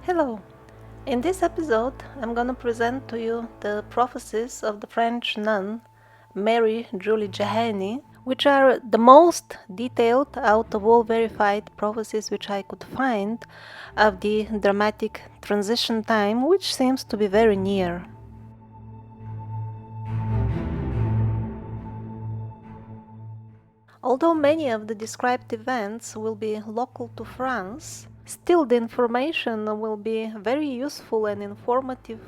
Hello! In this episode, I'm gonna present to you the prophecies of the French nun Mary Julie Jahenny, which are the most detailed out of all verified prophecies which I could find of the dramatic transition time, which seems to be very near. Although many of the described events will be local to France, still the information will be very useful and informative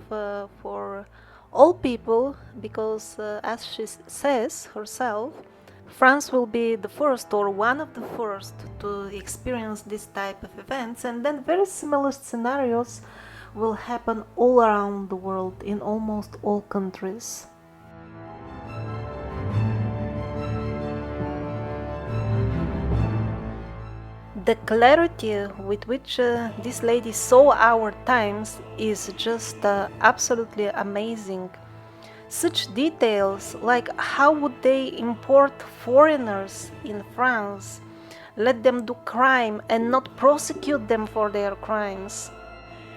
for all people because, as she says herself, France will be the first or one of the first to experience this type of events, and then very similar scenarios will happen all around the world in almost all countries. The clarity with which this lady saw our times is just absolutely amazing. Such details like how would they import foreigners in France, let them do crime and not prosecute them for their crimes,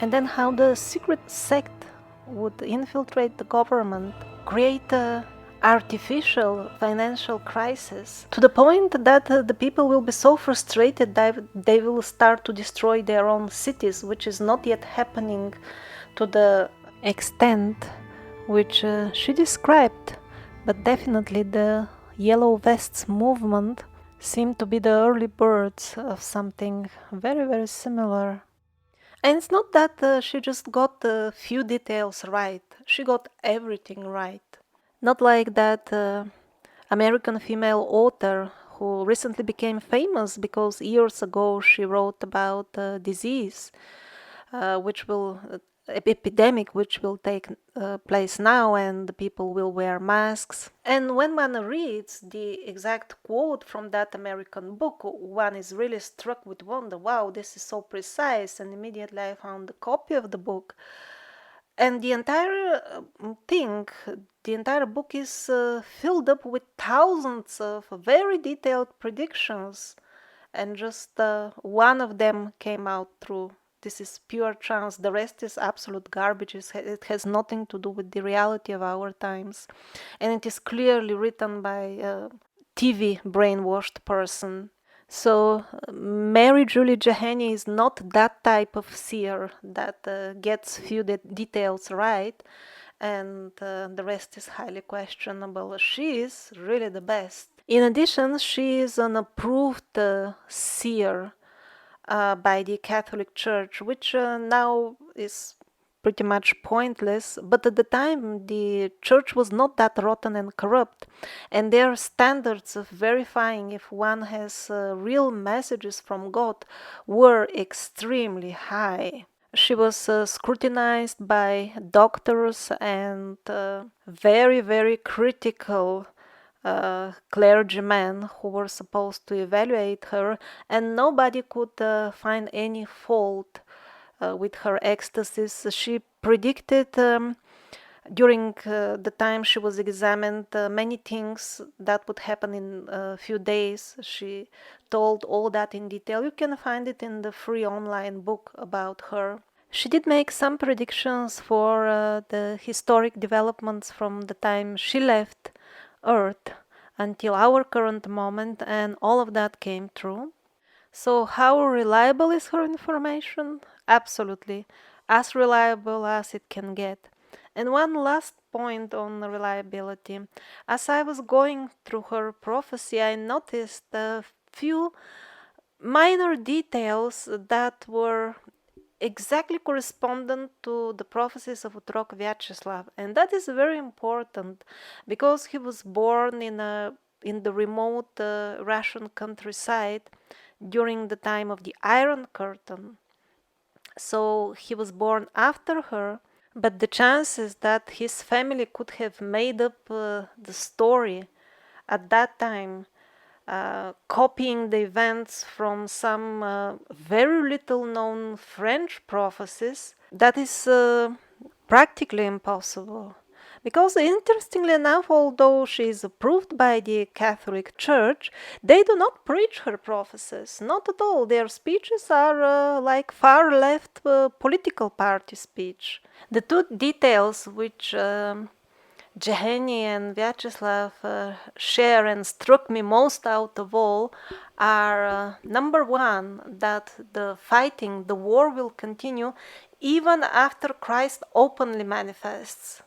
and then how the secret sect would infiltrate the government, create a artificial financial crisis to the point that the people will be so frustrated that they will start to destroy their own cities, which is not yet happening to the extent which she described, but definitely the Yellow Vests movement seemed to be the early birds of something very, very similar. And it's not that she just got a few details right, she got everything right. Not like that American female author who recently became famous because years ago she wrote about a disease which will epidemic which will take place now, and the people will wear masks. And when one reads the exact quote from that American book, one is really struck with wonder. Wow, this is so precise. And immediately I found a copy of the book, and the entire the entire book is filled up with thousands of very detailed predictions, and just one of them came out true. This is pure chance. The rest is absolute garbage. It has nothing to do with the reality of our times, and it is clearly written by a TV brainwashed person. So Mary Julie Jahenny is not that type of seer that gets few details right, and the rest is highly questionable. She is really the best. In addition, she is an approved seer by the Catholic Church, which now is pretty much pointless, but at the time the church was not that rotten and corrupt, and their standards of verifying if one has real messages from God were extremely high. She was scrutinized by doctors and very, very critical clergymen who were supposed to evaluate her, and nobody could find any fault with her ecstasies. She predicted during the time she was examined many things that would happen in a few days. She told all that in detail. You can find it in the free online book about her. She did make some predictions for the historic developments from the time she left Earth until our current moment, and all of that came true. So how reliable is her information? Absolutely, as reliable as it can get. And one last point on reliability. As I was going through her prophecy, I noticed a few minor details that were exactly correspondent to the prophecies of Otrok Vyacheslav, and that is very important because he was born in the remote Russian countryside during the time of the Iron Curtain. So he was born after her, but the chances that his family could have made up the story at that time, copying the events from some very little known French prophecies, that is practically impossible. Because interestingly enough, although she is approved by the Catholic Church, they do not preach her prophecies. Not at all. Their speeches are like far left political party speech. The two details which Jahenny and Vyacheslav share and struck me most out of all are number one, that the fighting, the war will continue even after Christ openly manifests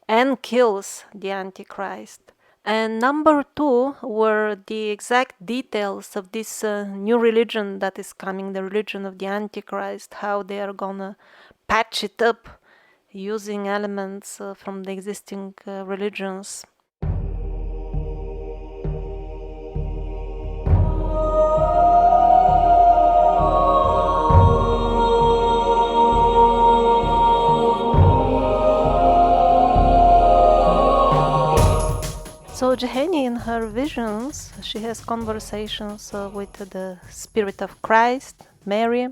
and kills the Antichrist. And number two were the exact details of this new religion that is coming, the religion of the Antichrist, how they are gonna patch it up using elements from the existing religions. So Jahenny, in her visions, she has conversations with the Spirit of Christ, Mary,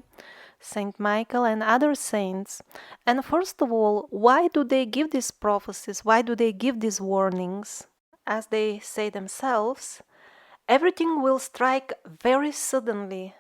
Saint Michael, and other saints. And first of all, why do they give these prophecies? Why do they give these warnings? As they say themselves, everything will strike very suddenly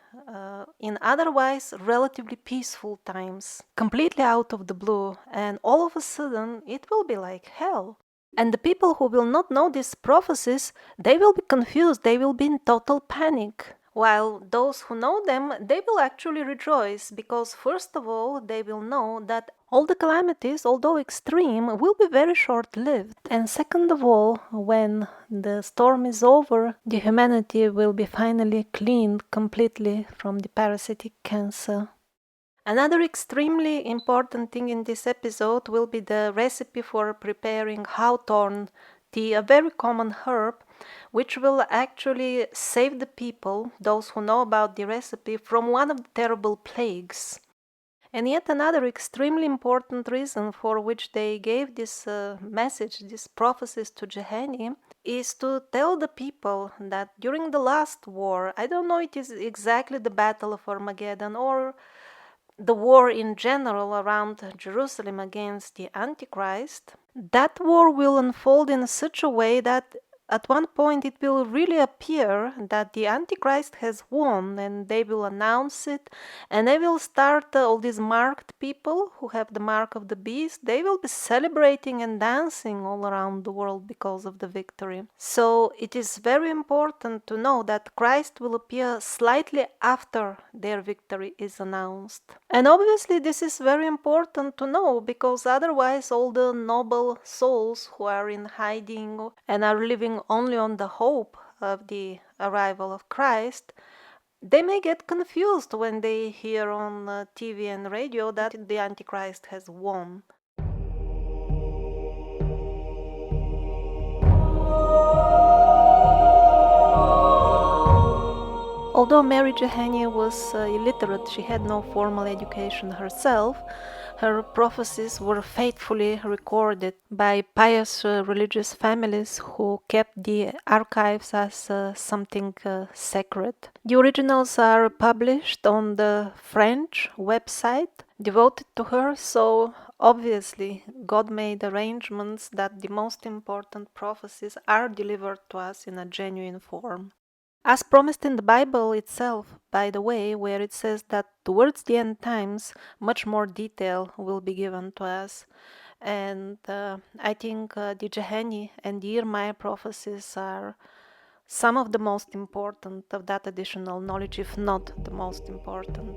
in otherwise relatively peaceful times, completely out of the blue, and all of a sudden it will be like hell. And the people who will not know these prophecies, they will be confused, they will be in total panic. While those who know them, they will actually rejoice, because first of all, they will know that all the calamities, although extreme, will be very short-lived. And second of all, when the storm is over, the humanity will be finally cleaned completely from the parasitic cancer. Another extremely important thing in this episode will be the recipe for preparing hawthorn tea, a very common herb, which will actually save the people, those who know about the recipe, from one of the terrible plagues. And yet another extremely important reason for which they gave this message, these prophecies to Jahenny, is to tell the people that during the last war, I don't know it is exactly the Battle of Armageddon or the war in general around Jerusalem against the Antichrist, that war will unfold in such a way that at one point it will really appear that the Antichrist has won, and they will announce it, and they will start all these marked people who have the mark of the beast, they will be celebrating and dancing all around the world because of the victory. So it is very important to know that Christ will appear slightly after their victory is announced. And obviously this is very important to know, because otherwise all the noble souls who are in hiding and are living only on the hope of the arrival of Christ, they may get confused when they hear on TV and radio that the Antichrist has won. Although Mary Jahenny was illiterate, she had no formal education herself, her prophecies were faithfully recorded by pious religious families who kept the archives as something sacred. The originals are published on the French website devoted to her, so obviously God made arrangements that the most important prophecies are delivered to us in a genuine form. As promised in the Bible itself, by the way, where it says that towards the end times, much more detail will be given to us. And I think the Jahenny and the Irmai prophecies are some of the most important of that additional knowledge, if not the most important.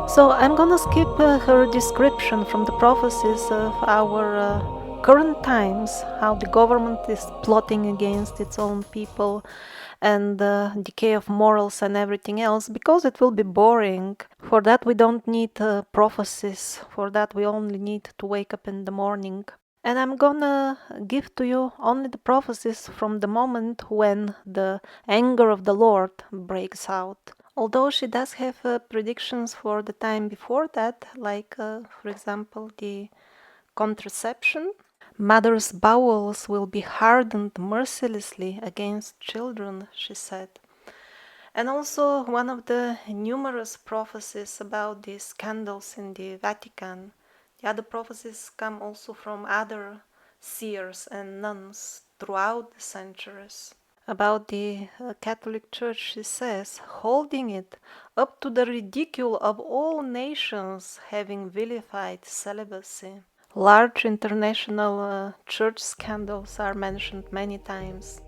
So I'm gonna skip her description from the prophecies of our current times, how the government is plotting against its own people and the decay of morals and everything else, because it will be boring. For that we don't need prophecies, for that we only need to wake up in the morning. And I'm gonna give to you only the prophecies from the moment when the anger of the Lord breaks out. Although she does have predictions for the time before that, like, for example, the contraception. Mothers' bowels will be hardened mercilessly against children, she said. And also one of the numerous prophecies about the scandals in the Vatican. The other prophecies come also from other seers and nuns throughout the centuries. About the Catholic Church, she says, holding it up to the ridicule of all nations having vilified celibacy. Large international church scandals are mentioned many times.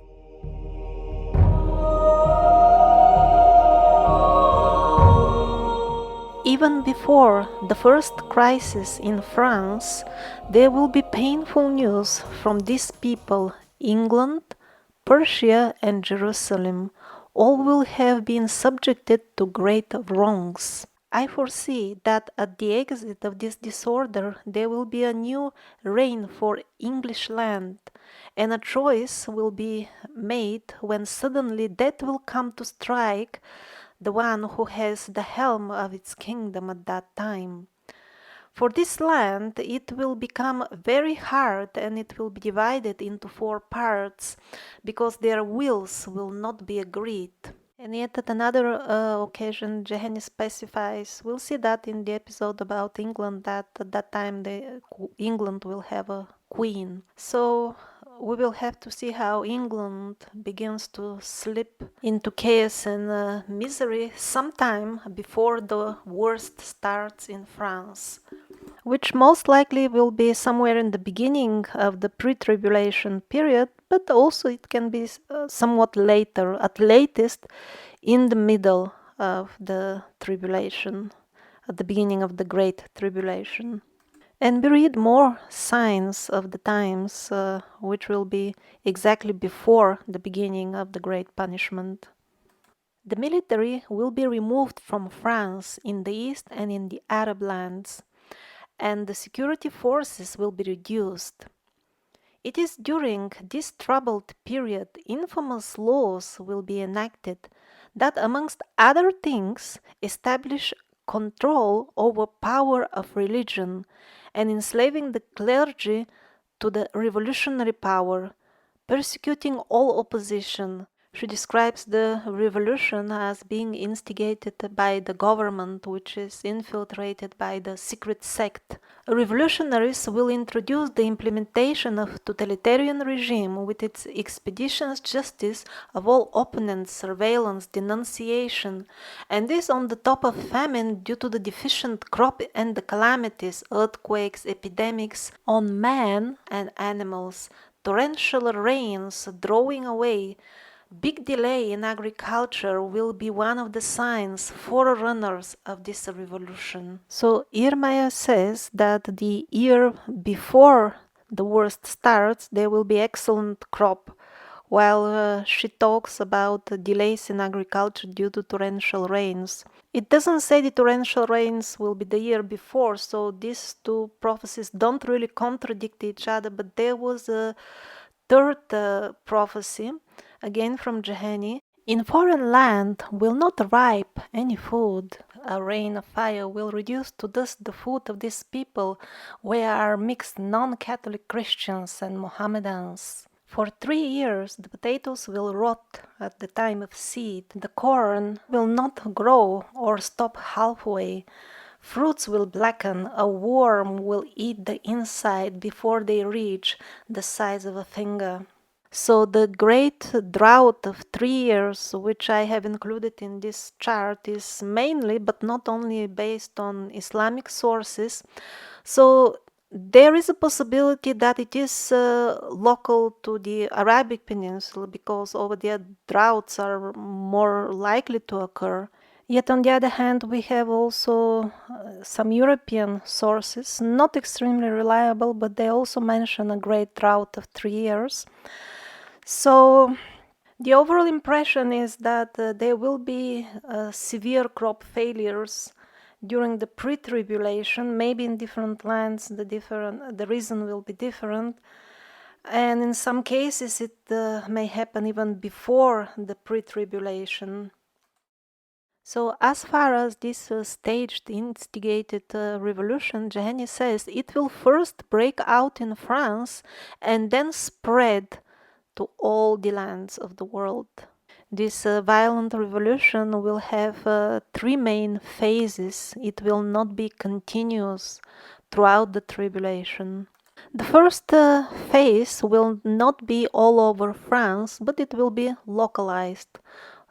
Even before the first crisis in France, there will be painful news from these people. England, Persia, and Jerusalem all will have been subjected to great wrongs. I foresee that at the exit of this disorder there will be a new reign for English land, and a choice will be made when suddenly death will come to strike the one who has the helm of its kingdom at that time. For this land it will become very hard, and it will be divided into 4 parts, because their wills will not be agreed. And yet at another occasion Jahenny specifies, we'll see that in the episode about England, that at that time England will have a queen. So we will have to see how England begins to slip into chaos and misery sometime before the worst starts in France, which most likely will be somewhere in the beginning of the pre-tribulation period, but also it can be somewhat later, at latest in the middle of the tribulation, at the beginning of the Great Tribulation. And we read more signs of the times, which will be exactly before the beginning of the Great Punishment. The military will be removed from France in the east and in the Arab lands, and the security forces will be reduced. It is during this troubled period infamous laws will be enacted that, amongst other things, establish control over power of religion and enslaving the clergy to the revolutionary power, persecuting all opposition. She describes the revolution as being instigated by the government, which is infiltrated by the secret sect. Revolutionaries will introduce the implementation of totalitarian regime with its expeditious justice of all opponents, surveillance, denunciation, and this on the top of famine due to the deficient crop and the calamities, earthquakes, epidemics on man and animals, torrential rains drawing away. Big delay in agriculture will be one of the signs, forerunners of this revolution. So Irmaya says that the year before the worst starts, there will be excellent crop, while she talks about delays in agriculture due to torrential rains. It doesn't say the torrential rains will be the year before, so these two prophecies don't really contradict each other, but there was a third prophecy, again from Jahenny. In foreign land will not ripe any food. A rain of fire will reduce to dust the food of these people, where are mixed non-Catholic Christians and Mohammedans. For 3 years the potatoes will rot at the time of seed. The corn will not grow or stop halfway. Fruits will blacken, a worm will eat the inside before they reach the size of a finger. So the great drought of 3 years, which I have included in this chart, is mainly, but not only, based on Islamic sources. So there is a possibility that it is local to the Arabic Peninsula, because over there droughts are more likely to occur. Yet on the other hand, we have also some European sources, not extremely reliable, but they also mention a great drought of 3 years. So the overall impression is that there will be severe crop failures during the pre-tribulation. Maybe in different lands the reason will be different, and in some cases it may happen even before the pre-tribulation. So as far as this staged, instigated revolution, Jahenny says it will first break out in France and then spread to all the lands of the world. This violent revolution will have 3 main phases. It will not be continuous throughout the tribulation. The first phase will not be all over France, but it will be localized.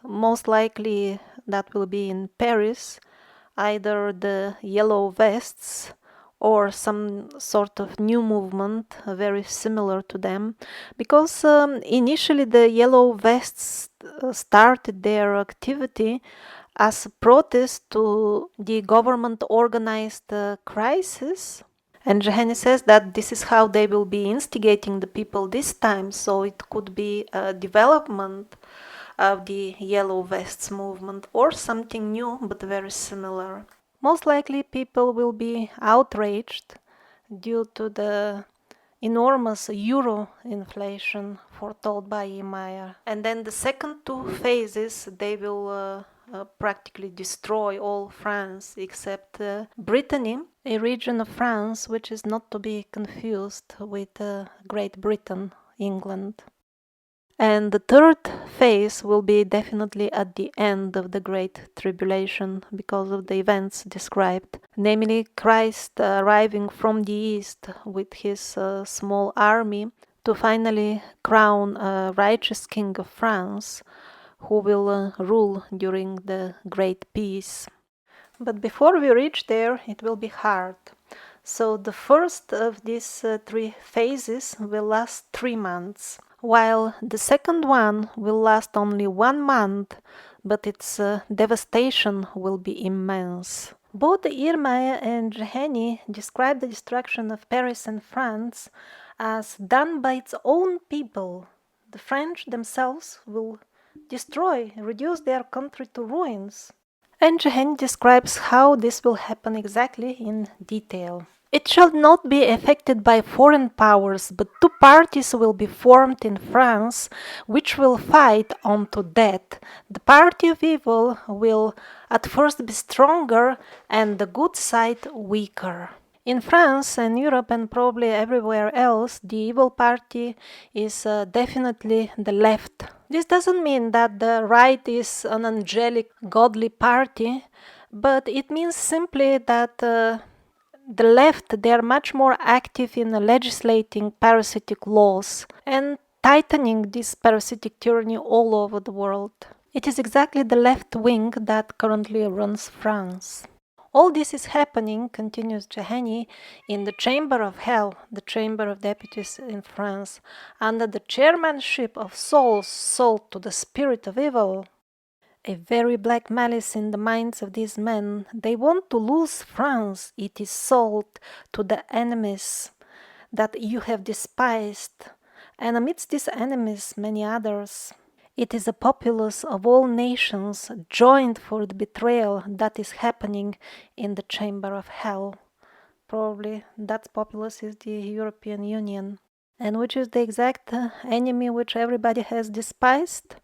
Most likely that will be in Paris, either the Yellow Vests or some sort of new movement very similar to them, because initially the Yellow Vests started their activity as a protest to the government organized crisis. And Jahenny says that this is how they will be instigating the people this time, so it could be a development of the Yellow Vests movement or something new but very similar. Most likely people will be outraged due to the enormous euro inflation foretold by Emmayer. And then the second two phases, they will practically destroy all France except Brittany, a region of France which is not to be confused with Great Britain, England. And the third phase will be definitely at the end of the Great Tribulation because of the events described, namely Christ arriving from the east with his small army to finally crown a righteous king of France who will rule during the Great Peace. But before we reach there, it will be hard. So the first of these three phases will last 3 months, while the second one will last only 1 month, but its devastation will be immense. Both Irma and Jahenny describe the destruction of Paris and France as done by its own people. The French themselves will reduce their country to ruins. And Jahenny describes how this will happen exactly in detail. It shall not be affected by foreign powers, but 2 parties will be formed in France, which will fight unto death. The party of evil will at first be stronger, and the good side weaker. In France and Europe and probably everywhere else, the evil party is definitely the left. This doesn't mean that the right is an angelic, godly party, but it means simply that the left, they are much more active in legislating parasitic laws and tightening this parasitic tyranny all over the world. It is exactly the left wing that currently runs France. All this is happening, continues Jahenny, in the Chamber of Hell, the Chamber of Deputies in France, under the chairmanship of souls sold to the spirit of evil. A very black malice in the minds of these men. They want to lose France. It is sold to the enemies that you have despised, and amidst these enemies many others. It is a populace of all nations joined for the betrayal that is happening in the chamber of hell. Probably that populace is the European Union, and which is the exact enemy which everybody has despised.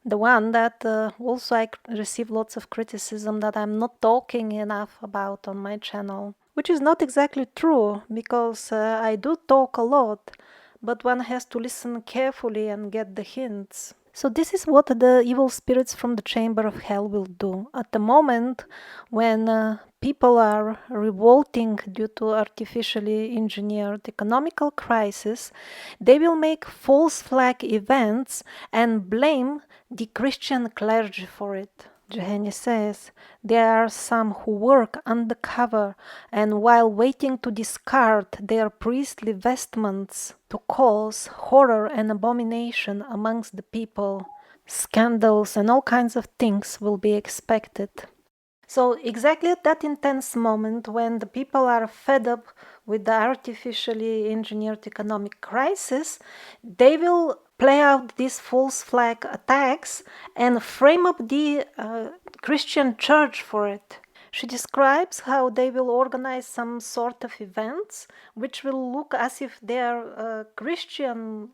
The one that also I receive lots of criticism that I'm not talking enough about on my channel, which is not exactly true, because I do talk a lot, but one has to listen carefully and get the hints. So this is what the evil spirits from the chamber of hell will do. At the moment when people are revolting due to artificially engineered economical crisis, they will make false flag events and blame the Christian clergy for it. Jahenny says, there are some who work undercover and while waiting to discard their priestly vestments to cause horror and abomination amongst the people. Scandals and all kinds of things will be expected. So exactly at that intense moment when the people are fed up with the artificially engineered economic crisis, they will play out these false flag attacks and frame up the Christian church for it. She describes how they will organize some sort of events which will look as if they are Christian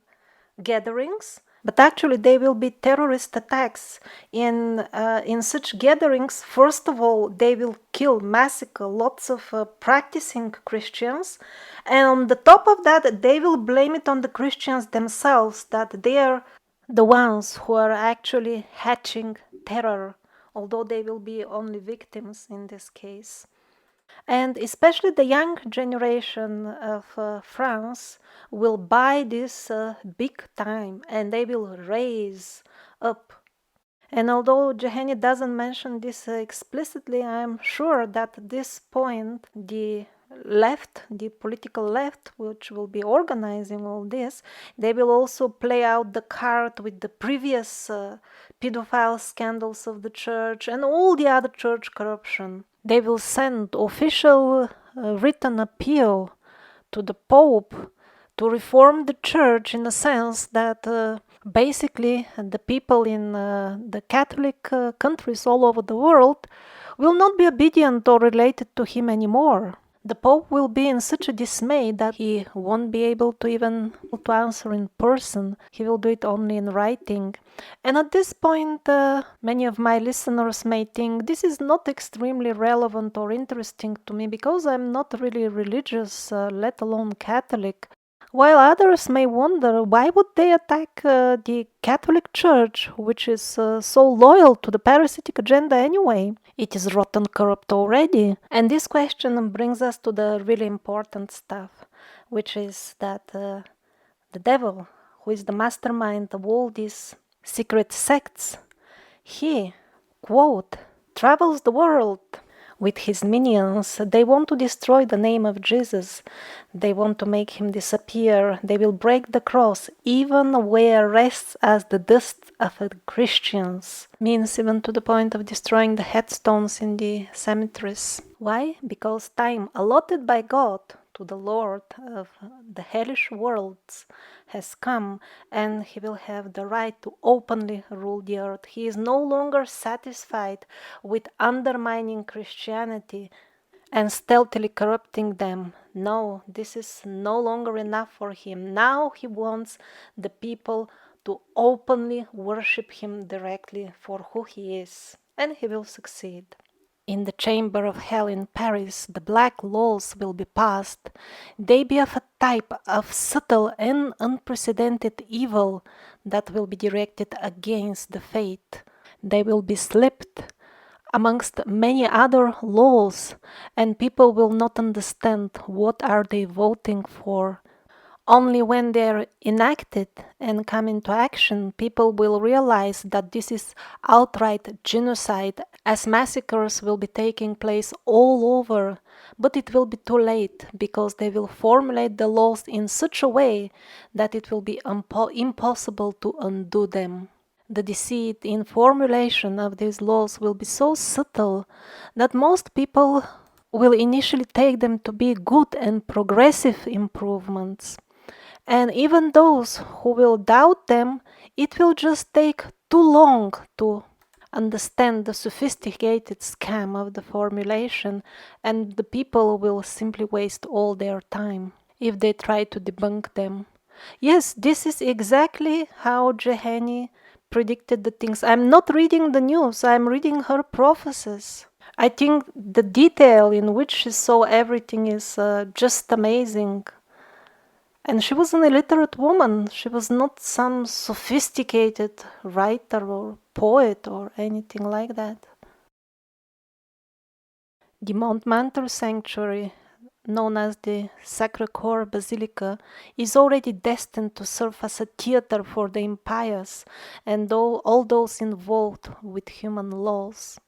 gatherings, but actually they will be terrorist attacks. In such gatherings, first of all, they will kill, massacre lots of practicing Christians, and on the top of that, they will blame it on the Christians themselves, that they are the ones who are actually hatching terror, although they will be only victims in this case. And especially the young generation of France will buy this big time, and they will raise up. And although Jahenny doesn't mention this explicitly, I'm sure that at this point the left, the political left, which will be organizing all this, they will also play out the card with the previous pedophile scandals of the church and all the other church corruption. They will send official written appeal to the Pope to reform the church in the sense that basically the people in the Catholic countries all over the world will not be obedient or related to him anymore. The Pope will be in such a dismay that he won't be able to even to answer in person. He will do it only in writing. And at this point, many of my listeners may think this is not extremely relevant or interesting to me because I'm not really religious, let alone Catholic. While others may wonder why would they attack the Catholic Church, which is so loyal to the parasitic agenda anyway? It is rotten corrupt already. And this question brings us to the really important stuff, which is that the devil, who is the mastermind of all these secret sects, he, quote, travels the world with his minions. They want to destroy the name of Jesus. They want to make him disappear. They will break the cross, even where rests as the dust of the Christians. Means even to the point of destroying the headstones in the cemeteries. Why? Because time allotted by God to the Lord of the hellish worlds has come, and he will have the right to openly rule the earth. He is no longer satisfied with undermining Christianity and stealthily corrupting them. No, this is no longer enough for him. Now he wants the people to openly worship him directly for who he is, and he will succeed. In the chamber of hell in Paris, the black laws will be passed. They be of a type of subtle and unprecedented evil that will be directed against the faith. They will be slipped amongst many other laws, and people will not understand what are they voting for. Only when they're enacted and come into action, people will realize that this is outright genocide, as massacres will be taking place all over. But it will be too late, because they will formulate the laws in such a way that it will be impossible to undo them. The deceit in formulation of these laws will be so subtle that most people will initially take them to be good and progressive improvements. And even those who will doubt them, it will just take too long to understand the sophisticated scam of the formulation, and the people will simply waste all their time if they try to debunk them. Yes, this is exactly how Jahenny predicted the things. I'm not reading the news, I'm reading her prophecies. I think the detail in which she saw everything is just amazing. And she was an illiterate woman. She was not some sophisticated writer or poet or anything like that. The Montmartre Sanctuary, known as the Sacré-Cœur Basilica, is already destined to serve as a theater for the impious and all those involved with human laws.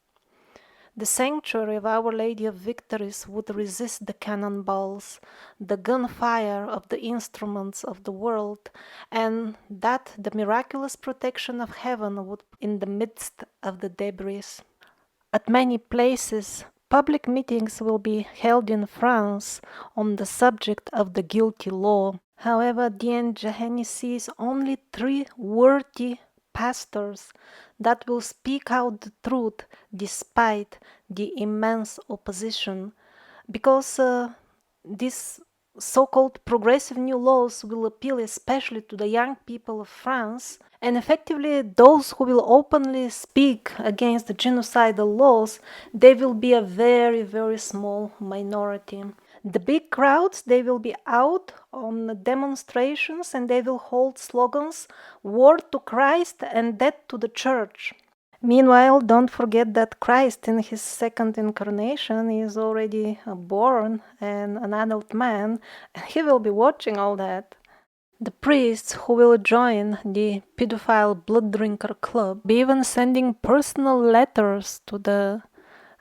The sanctuary of Our Lady of Victories would resist the cannonballs, the gunfire of the instruments of the world, and that the miraculous protection of heaven would in the midst of the debris. At many places, public meetings will be held in France on the subject of the guilty law. However, the end Jahenny sees only 3 worthy pastors that will speak out the truth despite the immense opposition, because these so-called progressive new laws will appeal especially to the young people of France, and effectively those who will openly speak against the genocidal laws, they will be a very, very small minority. The big crowds, they will be out on demonstrations and they will hold slogans, war to Christ and death to the church. Meanwhile, don't forget that Christ in his second incarnation is already born and an adult man, and he will be watching all that. The priests who will join the pedophile blood drinker club be even sending personal letters to the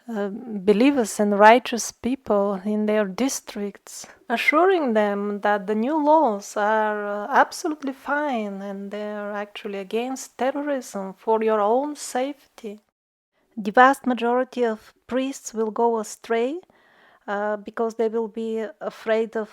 believers and righteous people in their districts, assuring them that the new laws are absolutely fine and they're actually against terrorism for your own safety. The vast majority of priests will go astray because they will be afraid of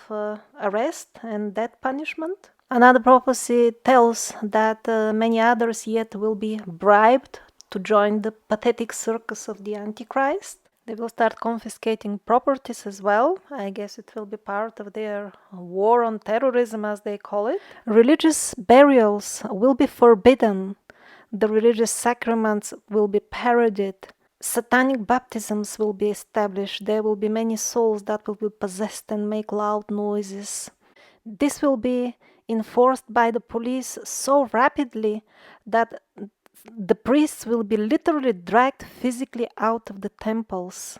arrest and death punishment. Another prophecy tells that many others yet will be bribed to join the pathetic circus of the Antichrist. They will start confiscating properties as well. I guess it will be part of their war on terrorism, as they call it. Religious burials will be forbidden. The religious sacraments will be parodied. Satanic baptisms will be established. There will be many souls that will be possessed and make loud noises. This will be enforced by the police so rapidly that the priests will be literally dragged physically out of the temples.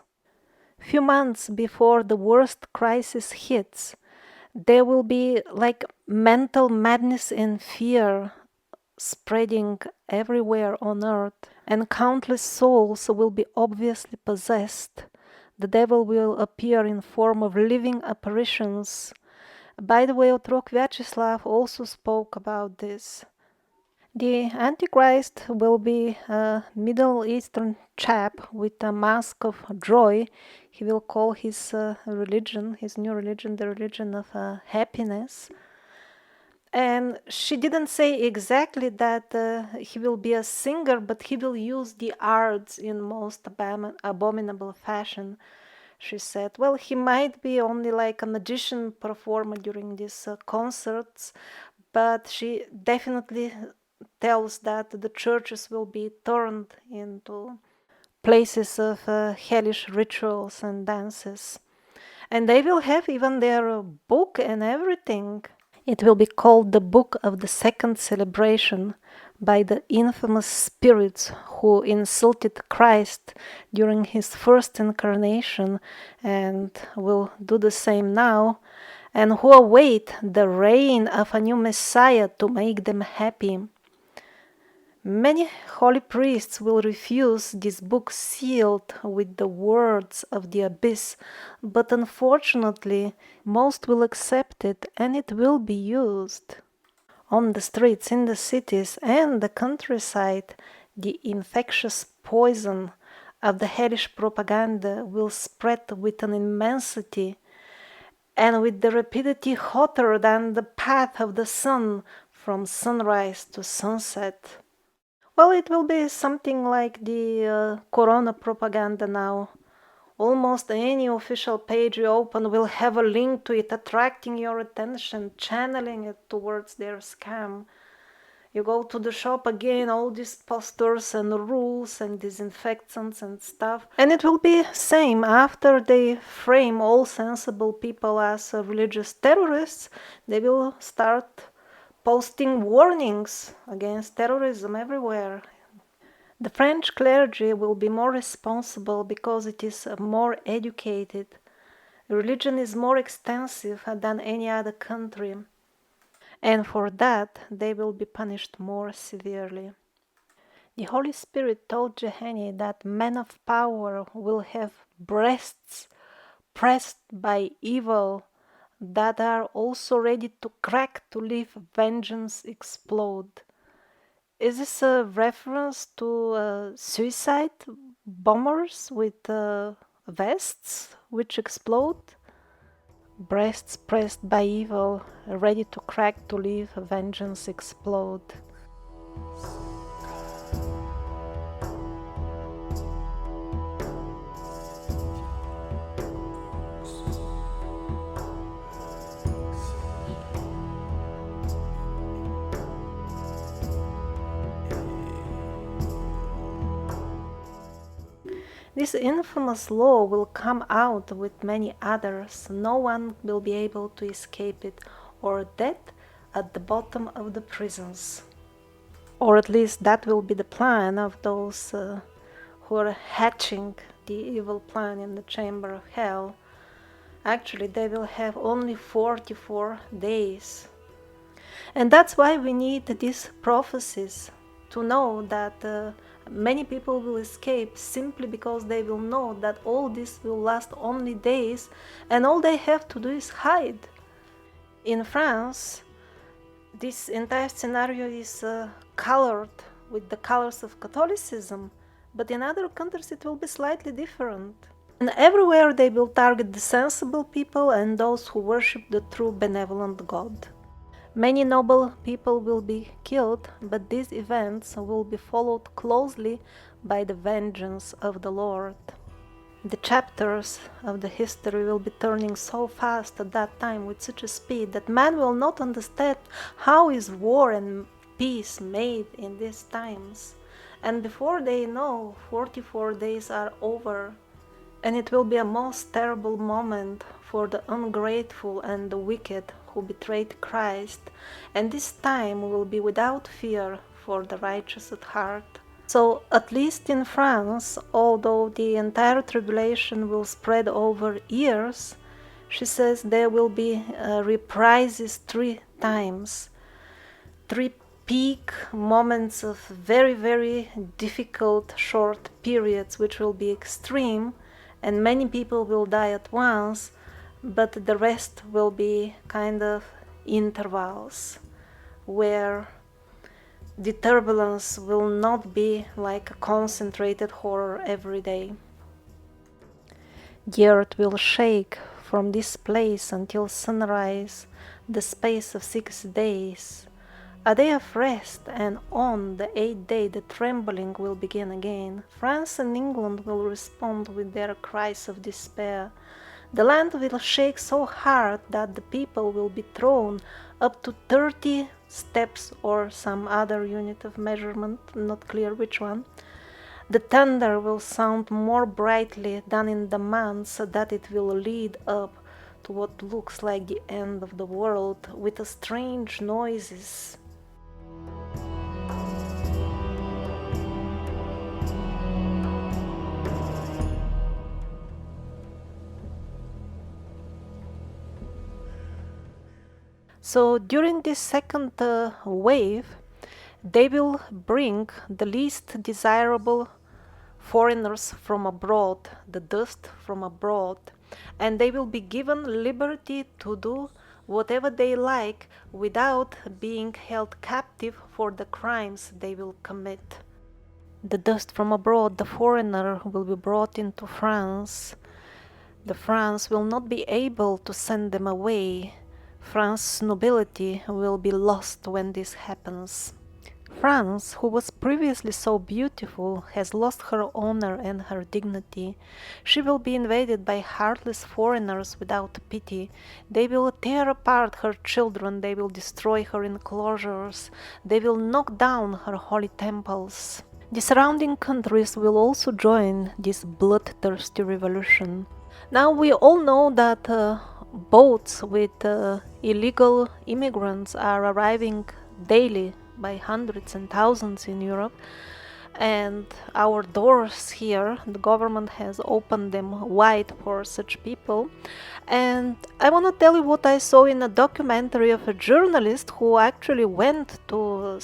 Few months before the worst crisis hits, there will be like mental madness and fear spreading everywhere on earth, and countless souls will be obviously possessed. The devil will appear in form of living apparitions. By the way, Otrok Vyacheslav also spoke about this. The Antichrist will be a Middle Eastern chap with a mask of joy. He will call his religion, his new religion, the religion of happiness. And she didn't say exactly that he will be a singer, but he will use the arts in most abominable fashion. She said, well, he might be only like a magician performer during these concerts, but she definitely tells that the churches will be turned into places of hellish rituals and dances. And they will have even their book and everything. It will be called the Book of the Second Celebration by the infamous spirits who insulted Christ during his first incarnation and will do the same now, and who await the reign of a new Messiah to make them happy. Many holy priests will refuse this book sealed with the words of the abyss, but unfortunately, most will accept it and it will be used. On the streets, in the cities, and the countryside, the infectious poison of the hellish propaganda will spread with an immensity and with the rapidity hotter than the path of the sun from sunrise to sunset. Well, it will be something like the Corona propaganda now. Almost any official page you open will have a link to it, attracting your attention, channeling it towards their scam. You go to the shop again, all these posters and rules and disinfectants and stuff. And it will be same after they frame all sensible people as religious terrorists, they will start posting warnings against terrorism everywhere. The French clergy will be more responsible because it is more educated. Religion is more extensive than any other country, and for that they will be punished more severely. The Holy Spirit told Jahenny that men of power will have breasts pressed by evil that are also ready to crack to leave vengeance explode. Is this a reference to suicide bombers with vests which explode? Breasts pressed by evil, ready to crack to leave vengeance explode. This infamous law will come out with many others. No one will be able to escape it, or death at the bottom of the prisons. Or at least that will be the plan of those who are hatching the evil plan in the chamber of hell. Actually, they will have only 44 days. And that's why we need these prophecies, to know that many people will escape simply because they will know that all this will last only days, and all they have to do is hide. In France, this entire scenario is colored with the colors of Catholicism, but in other countries it will be slightly different. And everywhere they will target the sensible people and those who worship the true benevolent God. Many noble people will be killed, but these events will be followed closely by the vengeance of the Lord. The chapters of the history will be turning so fast at that time with such a speed that man will not understand how is war and peace made in these times. And before they know, 44 days are over, and it will be a most terrible moment for the ungrateful and the wicked who betrayed Christ, and this time will be without fear for the righteous at heart. So, at least in France, although the entire tribulation will spread over years, she says there will be reprises 3 times. 3 peak moments of very, very difficult short periods which will be extreme, and many people will die at once, but the rest will be kind of intervals where the turbulence will not be like a concentrated horror every day. The earth will shake from this place until sunrise, the space of 6 days. A day of rest, and on the 8th day the trembling will begin again. France and England will respond with their cries of despair. The land will shake so hard that the people will be thrown up to 30 steps or some other unit of measurement, not clear which one. The thunder will sound more brightly than in the months that it will lead up to what looks like the end of the world, with strange noises. So during this second wave, they will bring the least desirable foreigners from abroad, the dust from abroad, and they will be given liberty to do whatever they like without being held captive for the crimes they will commit. The dust from abroad, the foreigner, will be brought into France. The France will not be able to send them away. France's nobility will be lost when this happens. France, who was previously so beautiful, has lost her honor and her dignity. She will be invaded by heartless foreigners without pity. They will tear apart her children, they will destroy her enclosures, they will knock down her holy temples. The surrounding countries will also join this bloodthirsty revolution. Now we all know that boats with illegal immigrants are arriving daily by hundreds and thousands in Europe, and our doors here, the government has opened them wide for such people. And I want to tell you what I saw in a documentary of a journalist who actually went to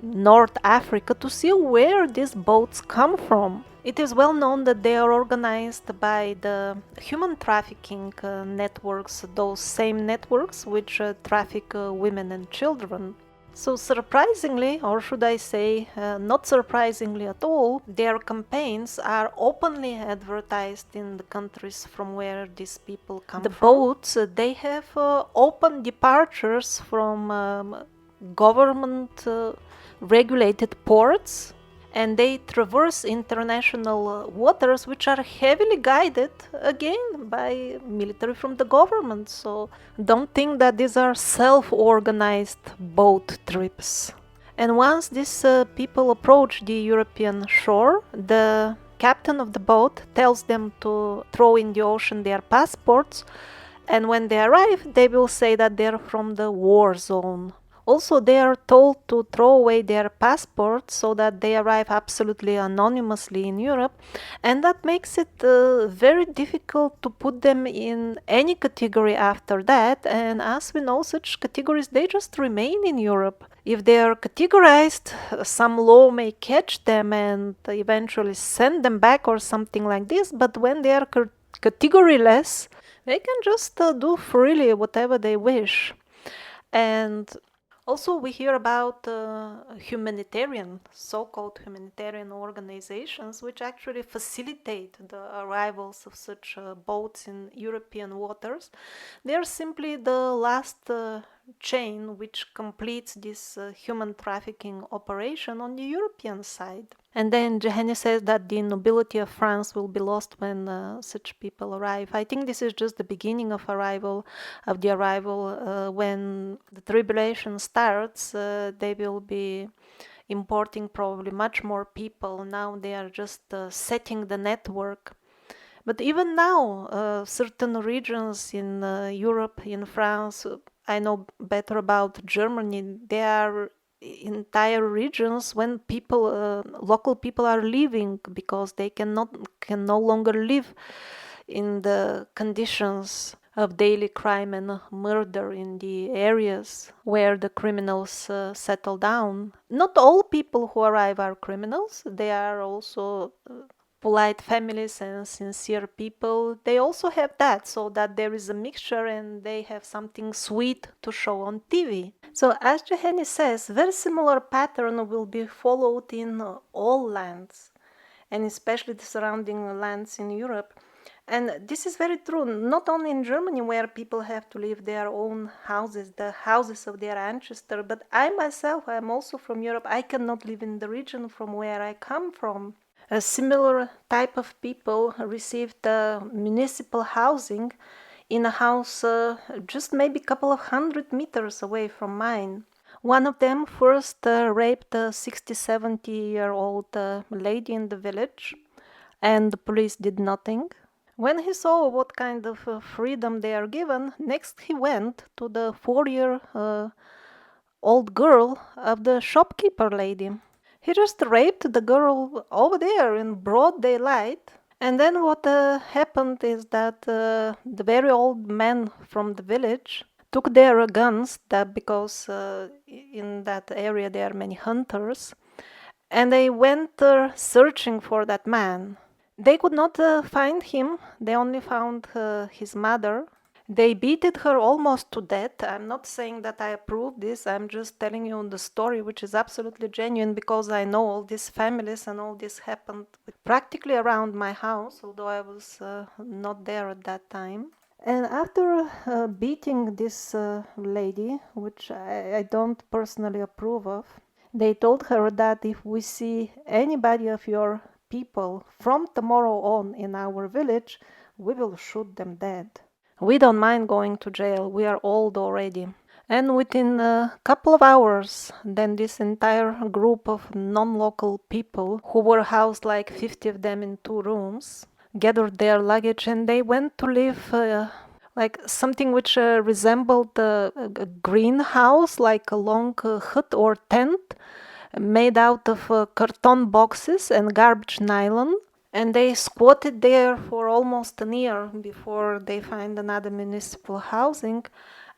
North Africa to see where these boats come from. It is well known that they are organized by the human trafficking networks, those same networks which traffic women and children. So surprisingly, or should I say not surprisingly at all, their campaigns are openly advertised in the countries from where these people come from. The boats, they have open departures from government regulated ports, and they traverse international waters which are heavily guided again by military from the government. So don't think that these are self-organized boat trips. And once these people approach the European shore, the captain of the boat tells them to throw in the ocean their passports, and when they arrive they will say that they're from the war zone. Also, they are told to throw away their passports so that they arrive absolutely anonymously in Europe, and that makes it very difficult to put them in any category after that. And as we know, such categories, they just remain in Europe. If they are categorized, some law may catch them and eventually send them back or something like this, but when they are categoryless, they can just do freely whatever they wish. And also, we hear about humanitarian, so-called humanitarian organizations, which actually facilitate the arrivals of such boats in European waters. They are simply the last chain which completes this human trafficking operation on the European side. And then Jahenny says that the nobility of France will be lost when such people arrive. I think this is just the beginning of the arrival. When the tribulation starts, they will be importing probably much more people. Now they are just setting the network. But even now, certain regions in Europe, in France, I know better about Germany, there are entire regions when local people are leaving because they can no longer live in the conditions of daily crime and murder in the areas where the criminals settle down. Not all people who arrive are criminals. They are also polite families and sincere people. They also have that, so that there is a mixture and they have something sweet to show on TV. So as Jahenny says, very similar pattern will be followed in all lands, and especially the surrounding lands in Europe. And this is very true, not only in Germany, where people have to leave their own houses, the houses of their ancestors, but I myself, I am also from Europe. I cannot live in the region from where I come from. A similar type of people received municipal housing in a house just maybe a couple of 100 meters away from mine. One of them first raped a 60-70-year-old lady in the village, and the police did nothing. When he saw what kind of freedom they are given, next he went to the 4-year-old girl of the shopkeeper lady. He just raped the girl over there in broad daylight. And then what happened is that the very old men from the village took their guns, because in that area there are many hunters, and they went searching for that man. They could not find him. They only found his mother. They beated her almost to death. I'm not saying that I approve this. I'm just telling you the story, which is absolutely genuine, because I know all these families and all this happened practically around my house, although I was not there at that time. And after beating this lady, which I don't personally approve of, they told her that if we see anybody of your people from tomorrow on in our village, we will shoot them dead. We don't mind going to jail, we are old already. And within a couple of hours, then this entire group of non-local people, who were housed like 50 of them in 2 rooms, gathered their luggage and they went to live like something which resembled a greenhouse, like a long hut or tent made out of carton boxes and garbage nylon. And they squatted there for almost a year before they find another municipal housing.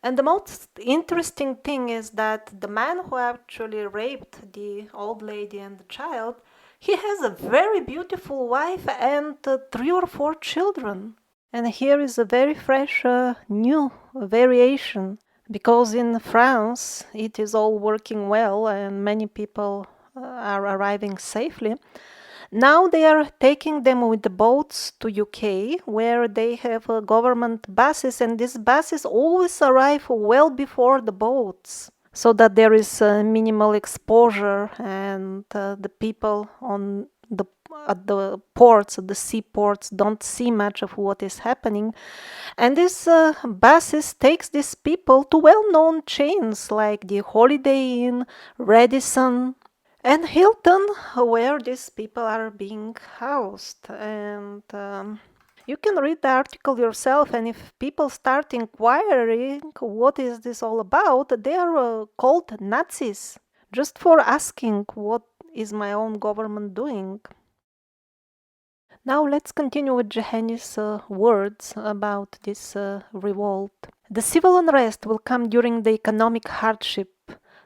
And the most interesting thing is that the man who actually raped the old lady and the child, he has a very beautiful wife and 3 or 4 children. And here is a very fresh new variation, because in France it is all working well and many people are arriving safely. Now they are taking them with the boats to UK, where they have government buses, and these buses always arrive well before the boats, so that there is minimal exposure, and the people at the ports, at the seaports, don't see much of what is happening. And these buses takes these people to well-known chains like the Holiday Inn, Radisson, and Hilton, where these people are being housed. And You can read the article yourself, and if people start inquiring what is this all about, they are called Nazis just for asking what is my own government doing. Now let's continue with Jahenny's words about this revolt. The civil unrest will come during the economic hardship.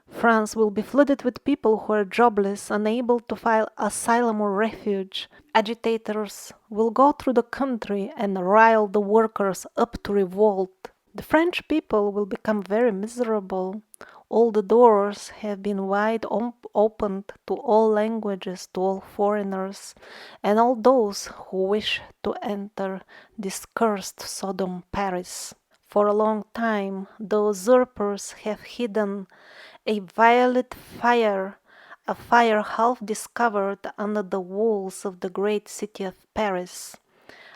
France will be flooded with people who are jobless, unable to file asylum or refuge. Agitators will go through the country and rile the workers up to revolt. The French people will become very miserable. All the doors have been wide opened to all languages, to all foreigners, and all those who wish to enter this cursed Sodom Paris. For a long time, the usurpers have hidden a violet fire, a fire half discovered under the walls of the great city of Paris.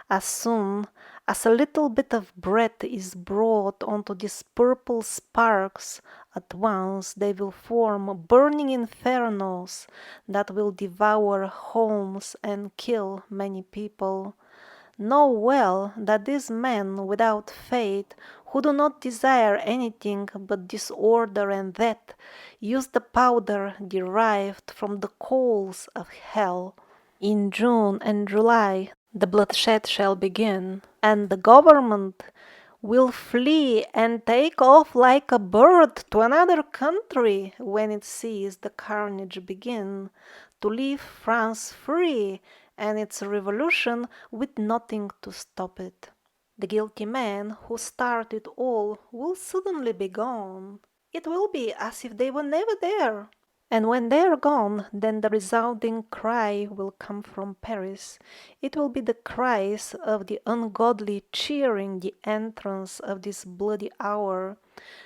As soon as a little bit of bread is brought onto these purple sparks, at once they will form burning infernos that will devour homes and kill many people. Know well that these men without faith, who do not desire anything but disorder and death, use the powder derived from the coals of hell. In June and July the bloodshed shall begin, and the government will flee and take off like a bird to another country when it sees the carnage begin, to leave France free and its revolution with nothing to stop it. The guilty men who started all will suddenly be gone. It will be as if they were never there. And when they are gone, then the resounding cry will come from Paris. It will be the cries of the ungodly cheering the entrance of this bloody hour.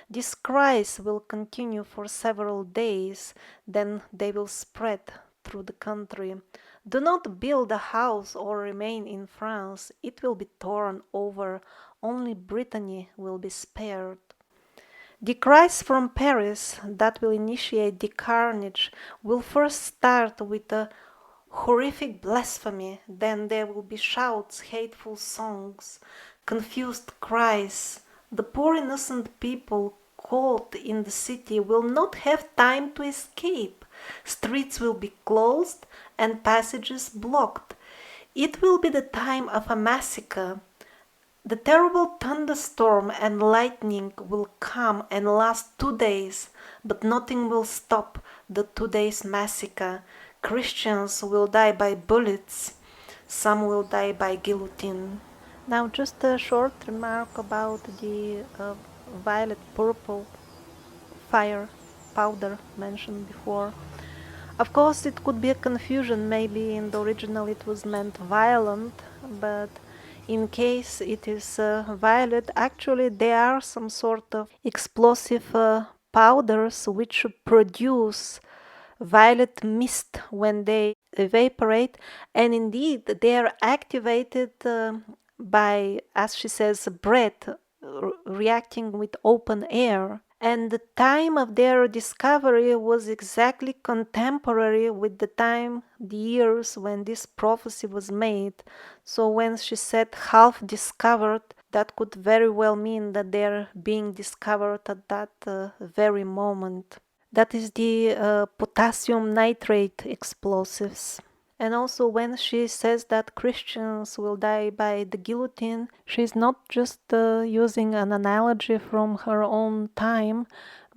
These cries will continue for several days, then they will spread through the country. Do not build a house or remain in France. It will be torn over. Only Brittany will be spared. The cries from Paris that will initiate the carnage will first start with a horrific blasphemy, then there will be shouts, hateful songs, confused cries. The poor innocent people caught in the city will not have time to escape. Streets will be closed and passages blocked. It will be the time of a massacre. The terrible thunderstorm and lightning will come and last 2 days, but nothing will stop the 2 days massacre. Christians will die by bullets, some will die by guillotine. Now just a short remark about the violet purple fire powder mentioned before. Of course it could be a confusion, maybe in the original it was meant violent, but in case it is violet, actually there are some sort of explosive powders which produce violet mist when they evaporate, and indeed they are activated by, as she says, breath reacting with open air. And the time of their discovery was exactly contemporary with the time, the years when this prophecy was made. So when she said half discovered, that could very well mean that they're being discovered at that very moment. That is the potassium nitrate explosives. And also when she says that Christians will die by the guillotine, she's not just using an analogy from her own time,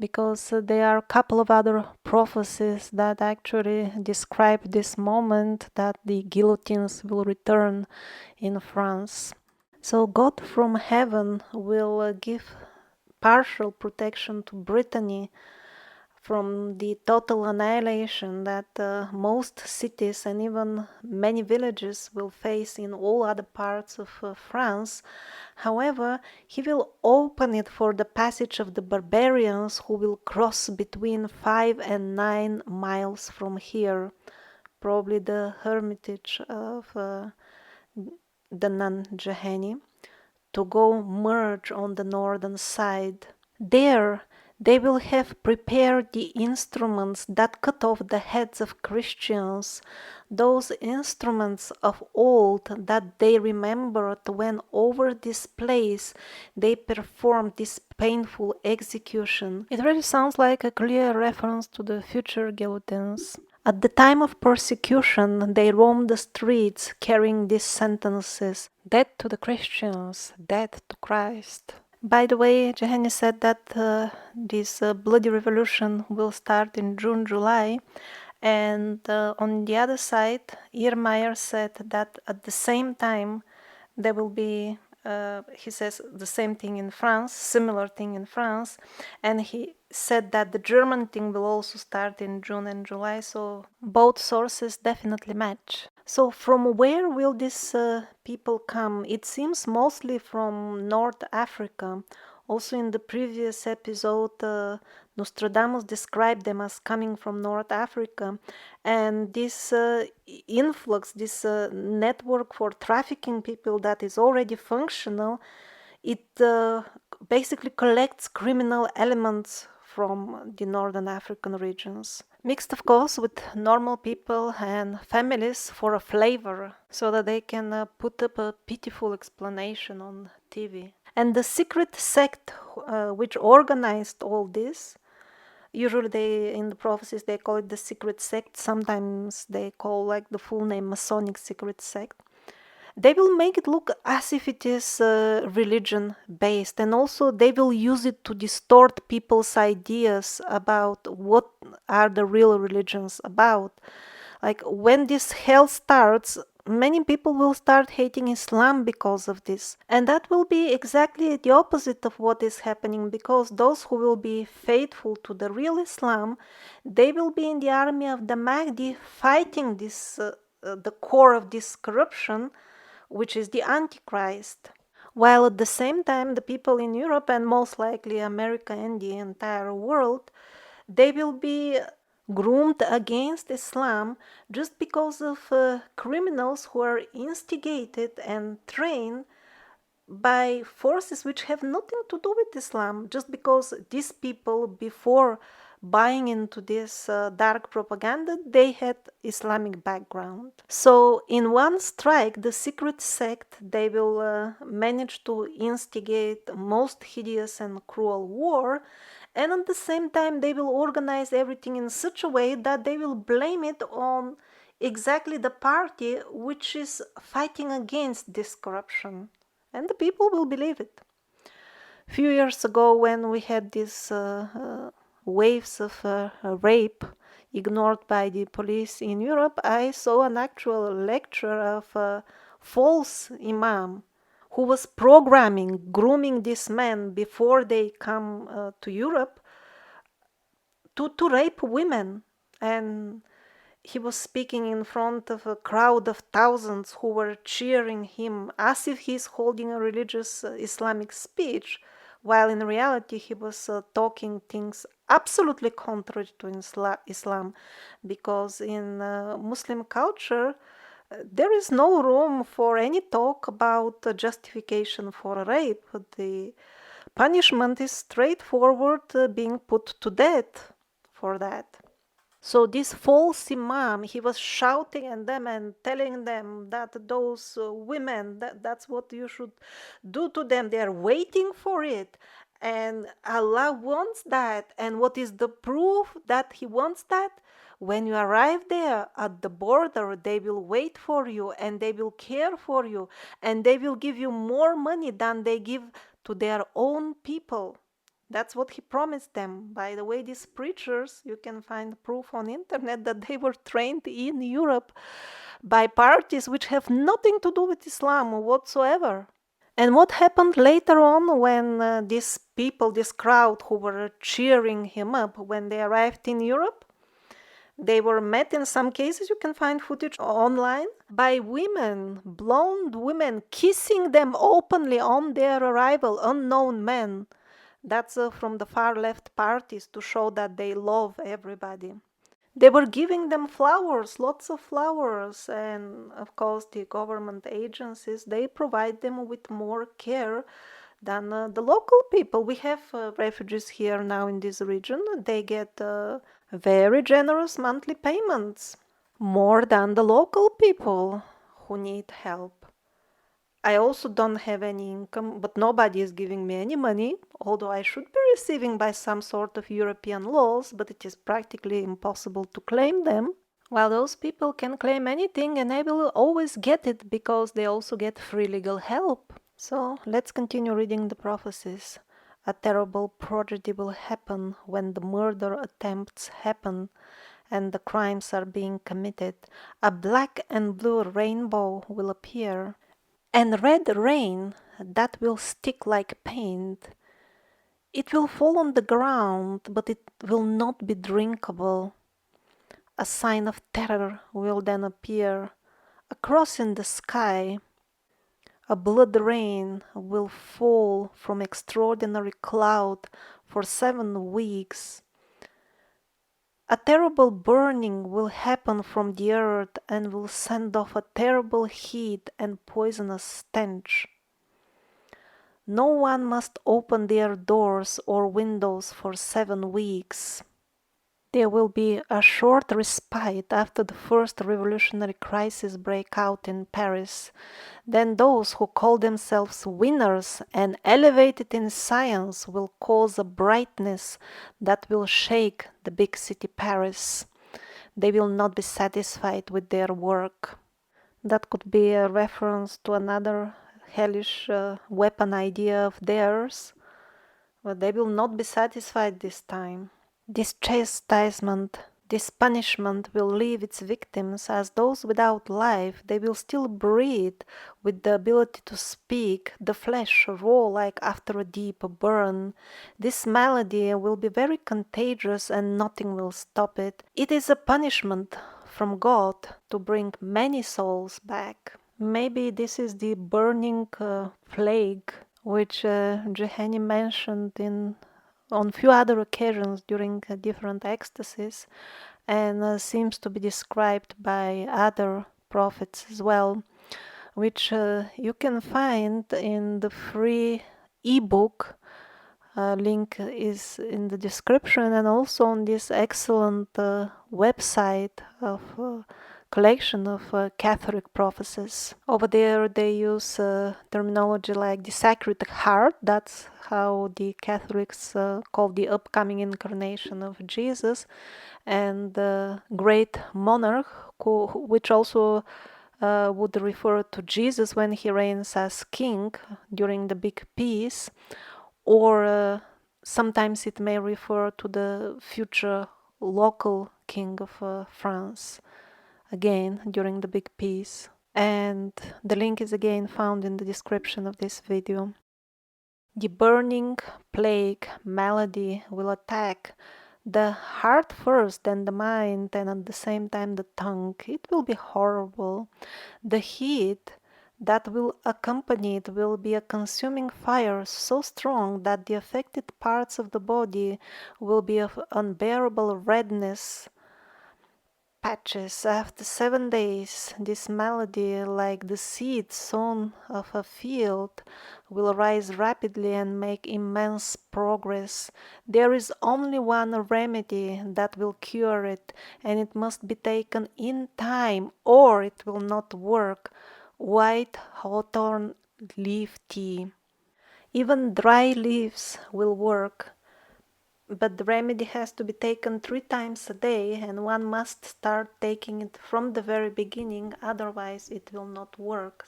because there are a couple of other prophecies that actually describe this moment that the guillotines will return in France. So God from heaven will give partial protection to Brittany from the total annihilation that most cities and even many villages will face in all other parts of France. However, he will open it for the passage of the barbarians who will cross between 5 and 9 miles from here, probably the hermitage of the nun Jahenny, to go merge on the northern side. There They will have prepared the instruments that cut off the heads of Christians, those instruments of old that they remembered when over this place they performed this painful execution. It really sounds like a clear reference to the future guillotines. At the time of persecution, they roamed the streets carrying these sentences: death to the Christians, death to Christ. By the way, Jahenny said that this bloody revolution will start in June, July, and on the other side, Irmeyer said that at the same time there will be, he says the same thing in France, similar thing in France, and he said that the German thing will also start in June and July, so both sources definitely match. So from where will these people come? It seems mostly from North Africa. Also in the previous episode, Nostradamus described them as coming from North Africa, and this influx, this network for trafficking people that is already functional, it basically collects criminal elements from the Northern African regions, mixed of course with normal people and families for a flavor, so that they can put up a pitiful explanation on TV. And the secret sect which organized all this, usually they in the prophecies they call it the secret sect, sometimes they call like the full name Masonic secret sect. They will make it look as if it is religion based, and also they will use it to distort people's ideas about what are the real religions about. Like when this hell starts, many people will start hating Islam because of this. And that will be exactly the opposite of what is happening, because those who will be faithful to the real Islam, they will be in the army of the Mahdi fighting this, the core of this corruption, which is the Antichrist. While at the same time, the people in Europe and most likely America and the entire world, they will be groomed against Islam just because of criminals who are instigated and trained by forces which have nothing to do with Islam, just because these people, before buying into this dark propaganda, they had Islamic background. So in one strike, the secret sect, they will manage to instigate most hideous and cruel war, and at the same time they will organize everything in such a way that they will blame it on exactly the party which is fighting against this corruption, and the people will believe it. A few years ago, when we had these waves of rape ignored by the police in Europe, I saw an actual lecture of a false imam who was programming, grooming these men before they come to Europe to rape women. And he was speaking in front of a crowd of thousands who were cheering him as if he's holding a religious Islamic speech, while in reality he was talking things absolutely contrary to Islam, because in Muslim culture there is no room for any talk about justification for rape. The punishment is straightforward, being put to death for that. So this false imam, he was shouting at them and telling them that those women, that's what you should do to them. They are waiting for it. And Allah wants that. And what is the proof that He wants that? When you arrive there at the border, they will wait for you and they will care for you and they will give you more money than they give to their own people. That's what He promised them. By the way, these preachers, you can find proof on internet that they were trained in Europe by parties which have nothing to do with Islam whatsoever. And what happened later on when these people, this crowd who were cheering him up, when they arrived in Europe? They were met, in some cases, you can find footage online, by women, blonde women, kissing them openly on their arrival, unknown men. That's from the far left parties to show that they love everybody. They were giving them flowers, lots of flowers, and of course the government agencies, they provide them with more care than the local people. We have refugees here now in this region. They get very generous monthly payments, more than the local people who need help. I also don't have any income, but nobody is giving me any money, although I should be receiving by some sort of European laws, but it is practically impossible to claim them. While those people can claim anything and they will always get it because they also get free legal help. So let's continue reading the prophecies. A terrible prodigy will happen when the murder attempts happen and the crimes are being committed. A black and blue rainbow will appear, and red rain that will stick like paint. It will fall on the ground, but it will not be drinkable. A sign of terror will then appear. A cross in the sky. A blood rain will fall from extraordinary cloud for 7 weeks. A terrible burning will happen from the earth and will send off a terrible heat and poisonous stench. No one must open their doors or windows for 7 weeks. There will be a short respite after the first revolutionary crisis break out in Paris. Then those who call themselves winners and elevated in science will cause a brightness that will shake the big city Paris. They will not be satisfied with their work. That could be a reference to another hellish weapon idea of theirs, but they will not be satisfied this time. This chastisement, this punishment will leave its victims as those without life. They will still breathe with the ability to speak, the flesh raw like after a deep burn. This malady will be very contagious and nothing will stop it. It is a punishment from God to bring many souls back. Maybe this is the burning plague which Jahenny mentioned on few other occasions during different ecstasies, and seems to be described by other prophets as well, which you can find in the free ebook. Link is in the description, and also on this excellent website of collection of Catholic prophecies. Over there they use terminology like the Sacred Heart. That's how the Catholics call the upcoming incarnation of Jesus, and the Great Monarch, which also would refer to Jesus when he reigns as king during the Big Peace, or sometimes it may refer to the future local king of France, again during the Big Peace. And the link is again found in the description of this video. The burning plague malady will attack the heart first, then the mind, and at the same time the tongue. It will be horrible. The heat that will accompany it will be a consuming fire so strong that the affected parts of the body will be of unbearable redness. Patches. After 7 days, this malady, like the seed sown of a field, will rise rapidly and make immense progress. There is only one remedy that will cure it, and it must be taken in time, or it will not work. White hawthorn leaf tea. Even dry leaves will work. But the remedy has to be taken 3 times a day, and one must start taking it from the very beginning, otherwise it will not work.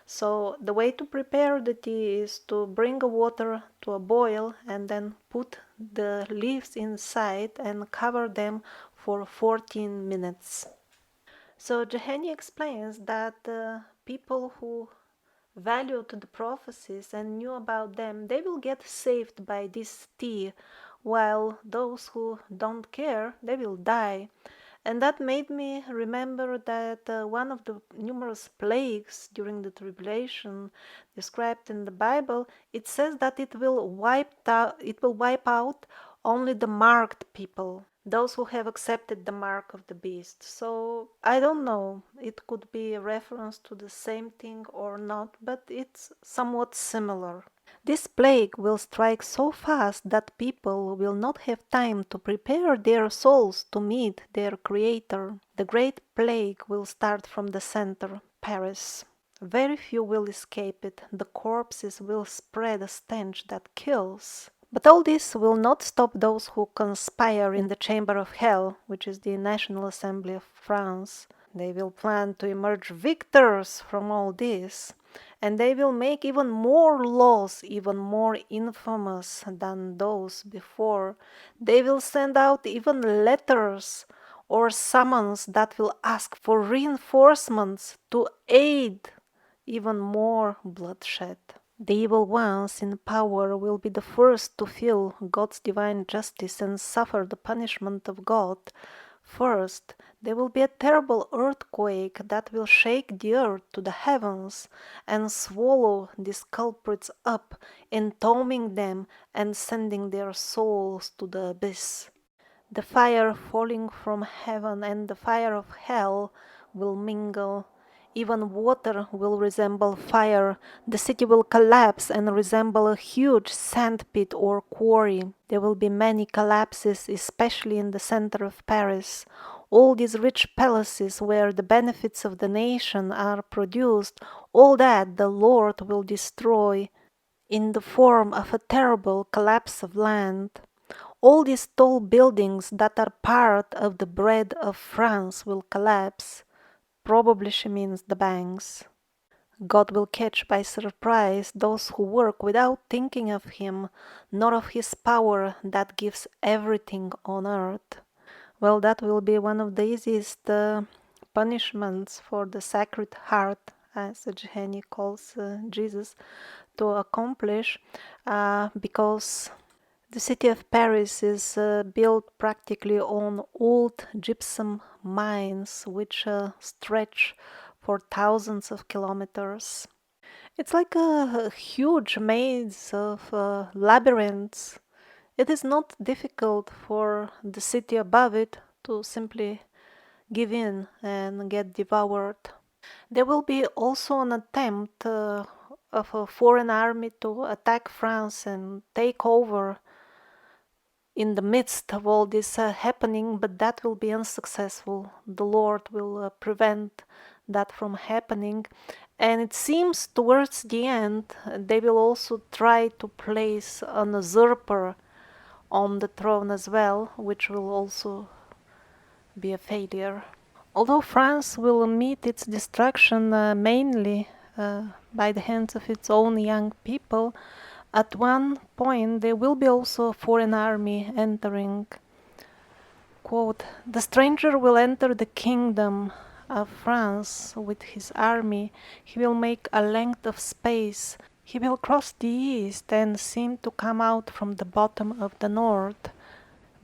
So the way to prepare the tea is to bring water to a boil and then put the leaves inside and cover them for 14 minutes. So Jahenny explains that people who valued the prophecies and knew about them, they will get saved by this tea, while those who don't care, they will die. And that made me remember that one of the numerous plagues during the tribulation described in the Bible, it says that it will wipe out only the marked people, those who have accepted the mark of the beast. So I don't know, it could be a reference to the same thing or not, but it's somewhat similar. This plague will strike so fast that people will not have time to prepare their souls to meet their Creator. The great plague will start from the center, Paris. Very few will escape it. The corpses will spread a stench that kills. But all this will not stop those who conspire in the chamber of hell, which is the National Assembly of France. They will plan to emerge victors from all this, and they will make even more laws, even more infamous than those before. They will send out even letters or summons that will ask for reinforcements to aid even more bloodshed. The evil ones in power will be the first to feel God's divine justice and suffer the punishment of God. First, there will be a terrible earthquake that will shake the earth to the heavens and swallow these culprits up, entombing them and sending their souls to the abyss. The fire falling from heaven and the fire of hell will mingle. Even water will resemble fire. The city will collapse and resemble a huge sandpit or quarry. There will be many collapses, especially in the center of Paris. All these rich palaces where the benefits of the nation are produced, all that the Lord will destroy in the form of a terrible collapse of land. All these tall buildings that are part of the bread of France will collapse. Probably she means the banks. God will catch by surprise those who work without thinking of Him, nor of His power that gives everything on earth. Well, that will be one of the easiest punishments for the Sacred Heart, as Jahenny calls Jesus, to accomplish, because the city of Paris is built practically on old gypsum mines which stretch for thousands of kilometers. It's like a huge maze of labyrinths. It is not difficult for the city above it to simply give in and get devoured. There will be also an attempt of a foreign army to attack France and take over in the midst of all this happening, but that will be unsuccessful. The Lord will prevent that from happening. And it seems towards the end they will also try to place an usurper on the throne as well, which will also be a failure. Although France will meet its destruction mainly by the hands of its own young people, at one point there will be also a foreign army entering. Quote, "The stranger will enter the kingdom of France with his army. He will make a length of space. He will cross the east and seem to come out from the bottom of the north.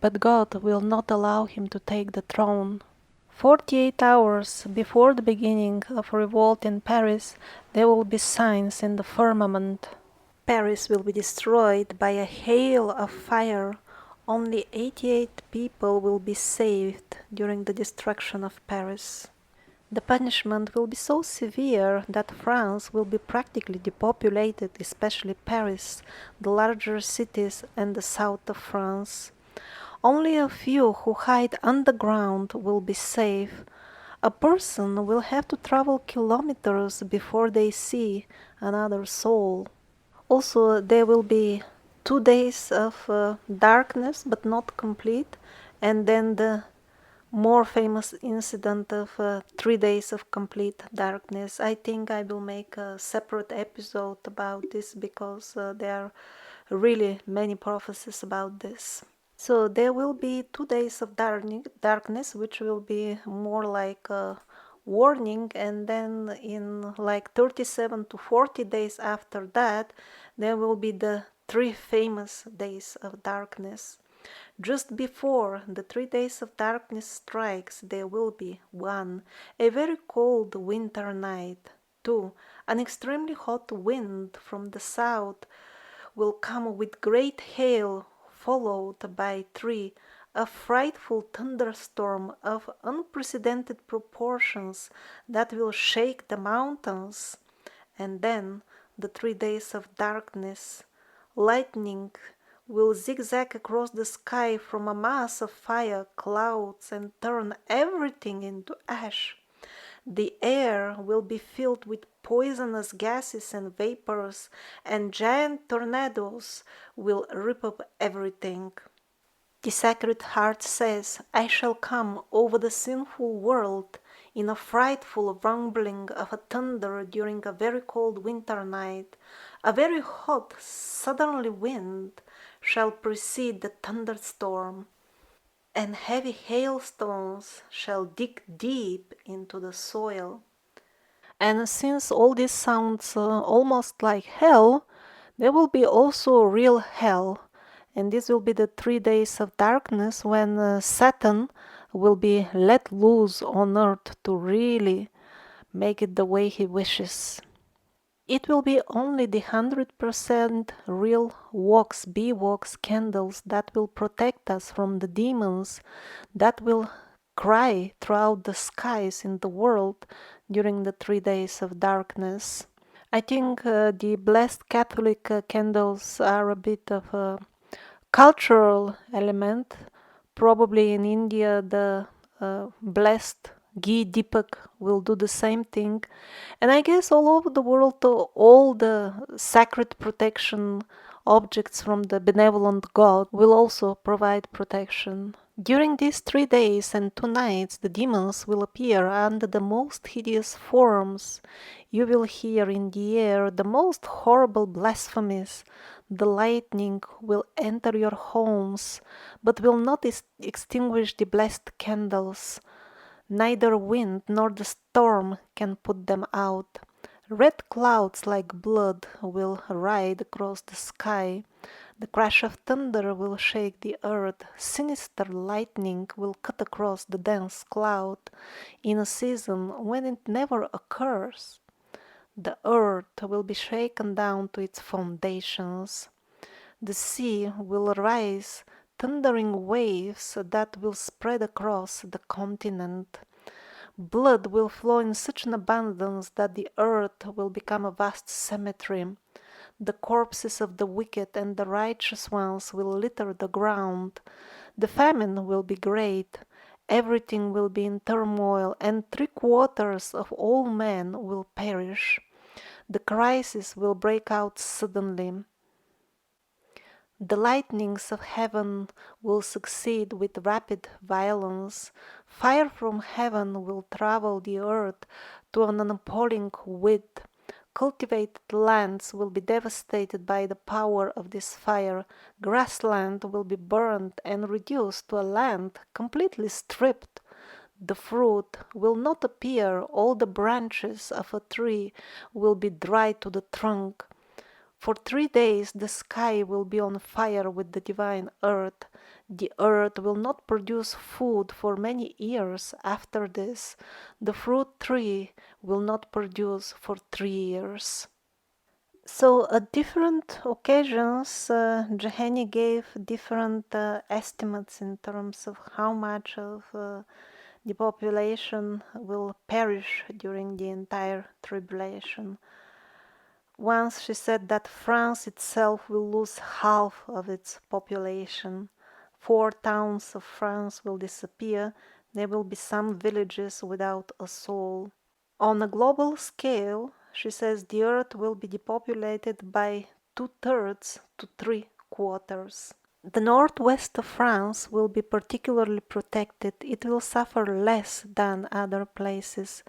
But God will not allow him to take the throne." 48 hours before the beginning of revolt in Paris, there will be signs in the firmament. Paris will be destroyed by a hail of fire. Only 88 people will be saved during the destruction of Paris. The punishment will be so severe that France will be practically depopulated, especially Paris, the larger cities, and the south of France. Only a few who hide underground will be safe. A person will have to travel kilometers before they see another soul. Also, there will be 2 days of darkness, but not complete, and then the more famous incident of 3 days of complete darkness. I think I will make a separate episode about this because there are really many prophecies about this. So there will be 2 days of darkness, which will be more like a warning, and then in like 37 to 40 days after that, there will be the 3 famous days of darkness. Just before the 3 days of darkness strikes, there will be 1. A very cold winter night. 2. An extremely hot wind from the south will come with great hail, followed by 3. A frightful thunderstorm of unprecedented proportions that will shake the mountains. And then the 3 days of darkness Lightning will zigzag across the sky from a mass of fire, clouds, and turn everything into ash. The air will be filled with poisonous gases and vapors, and giant tornadoes will rip up everything. The Sacred Heart says, I shall come over the sinful world in a frightful rumbling of a thunder during a very cold winter night. A very hot southerly wind shall precede the thunderstorm, and heavy hailstones shall dig deep into the soil. And since all this sounds almost like hell, there will be also real hell. And this will be the 3 days of darkness when Satan will be let loose on earth to really make it the way he wishes. It will be only the 100% real wax, beeswax candles that will protect us from the demons that will cry throughout the skies in the world during the 3 days of darkness. I think the blessed Catholic candles are a bit of a cultural element. Probably in India, the blessed ghee Deepak will do the same thing. And I guess all over the world, all the sacred protection objects from the benevolent God will also provide protection. During these 3 days and 2 nights, the demons will appear under the most hideous forms. You will hear in the air the most horrible blasphemies. The lightning will enter your homes, but will not extinguish the blessed candles. Neither wind nor the storm can put them out. Red clouds like blood will ride across the sky. The crash of thunder will shake the earth. Sinister lightning will cut across the dense cloud in a season when it never occurs. The earth will be shaken down to its foundations. The sea will rise, thundering waves that will spread across the continent. Blood will flow in such an abundance that the earth will become a vast cemetery. The corpses of the wicked and the righteous ones will litter the ground. The famine will be great. Everything will be in turmoil, and 3/4 of all men will perish. The crisis will break out suddenly. The lightnings of heaven will succeed with rapid violence. Fire from heaven will travel the earth to an appalling width. Cultivated lands will be devastated by the power of this fire. Grassland will be burned and reduced to a land completely stripped. The fruit will not appear. All the branches of a tree will be dried to the trunk. For 3 days the sky will be on fire with the divine earth. The earth will not produce food for many years after this. The fruit tree will not produce for 3 years. So at different occasions, Jahenny gave different estimates in terms of how much of the population will perish during the entire tribulation. Once she said that France itself will lose half of its population. 4 towns of France will disappear. There will be some villages without a soul. On a global scale, she says the earth will be depopulated by 2/3 to 3/4. The northwest of France will be particularly protected. It will suffer less than other places.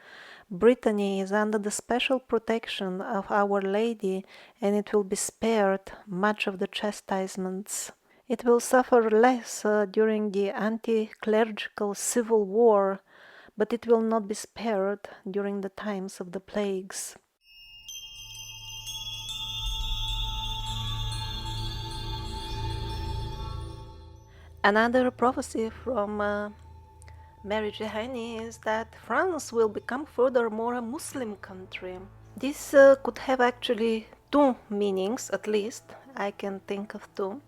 Brittany is under the special protection of Our Lady, and it will be spared much of the chastisements. It will suffer less during the anti-clerical civil war, but it will not be spared during the times of the plagues. Another prophecy from Mary Jahenny is that France will become furthermore a Muslim country. This could have actually 2 meanings, at least. I can think of 2.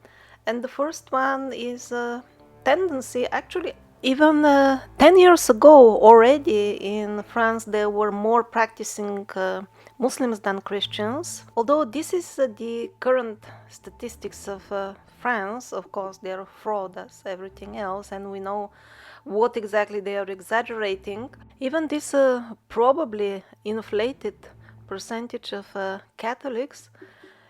And the first one is a tendency, actually, even 10 years ago already in France there were more practicing Muslims than Christians. Although this is the current statistics of France, of course they are fraud as everything else, and we know what exactly they are exaggerating. Even this probably inflated percentage of Catholics,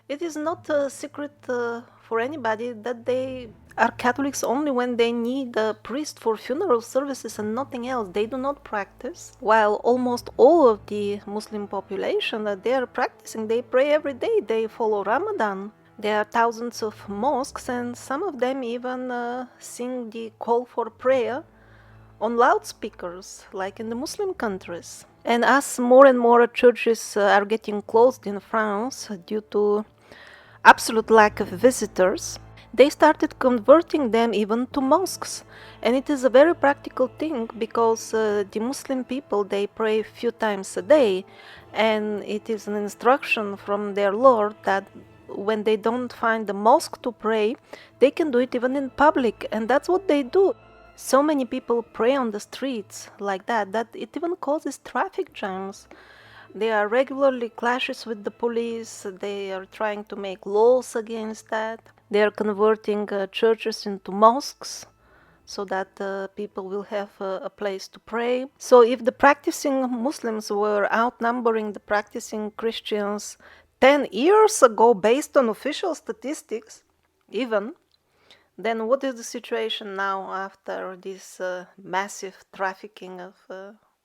it is not a secret for anybody that they are Catholics only when they need a priest for funeral services and nothing else. They do not practice. While almost all of the Muslim population that they are practicing, they pray every day. They follow Ramadan. There are thousands of mosques, and some of them even sing the call for prayer on loudspeakers, like in the Muslim countries. And as more and more churches are getting closed in France due to absolute lack of visitors, they started converting them even to mosques. And it is a very practical thing because the Muslim people, they pray a few times a day, and it is an instruction from their Lord that when they don't find a mosque to pray, they can do it even in public, and that's what they do. So many people pray on the streets like that it even causes traffic jams. There are regularly clashes with the police. They are trying to make laws against that. They are converting churches into mosques so that people will have a place to pray. So if the practicing Muslims were outnumbering the practicing Christians 10 years ago based on official statistics, even, then what is the situation now after this massive trafficking of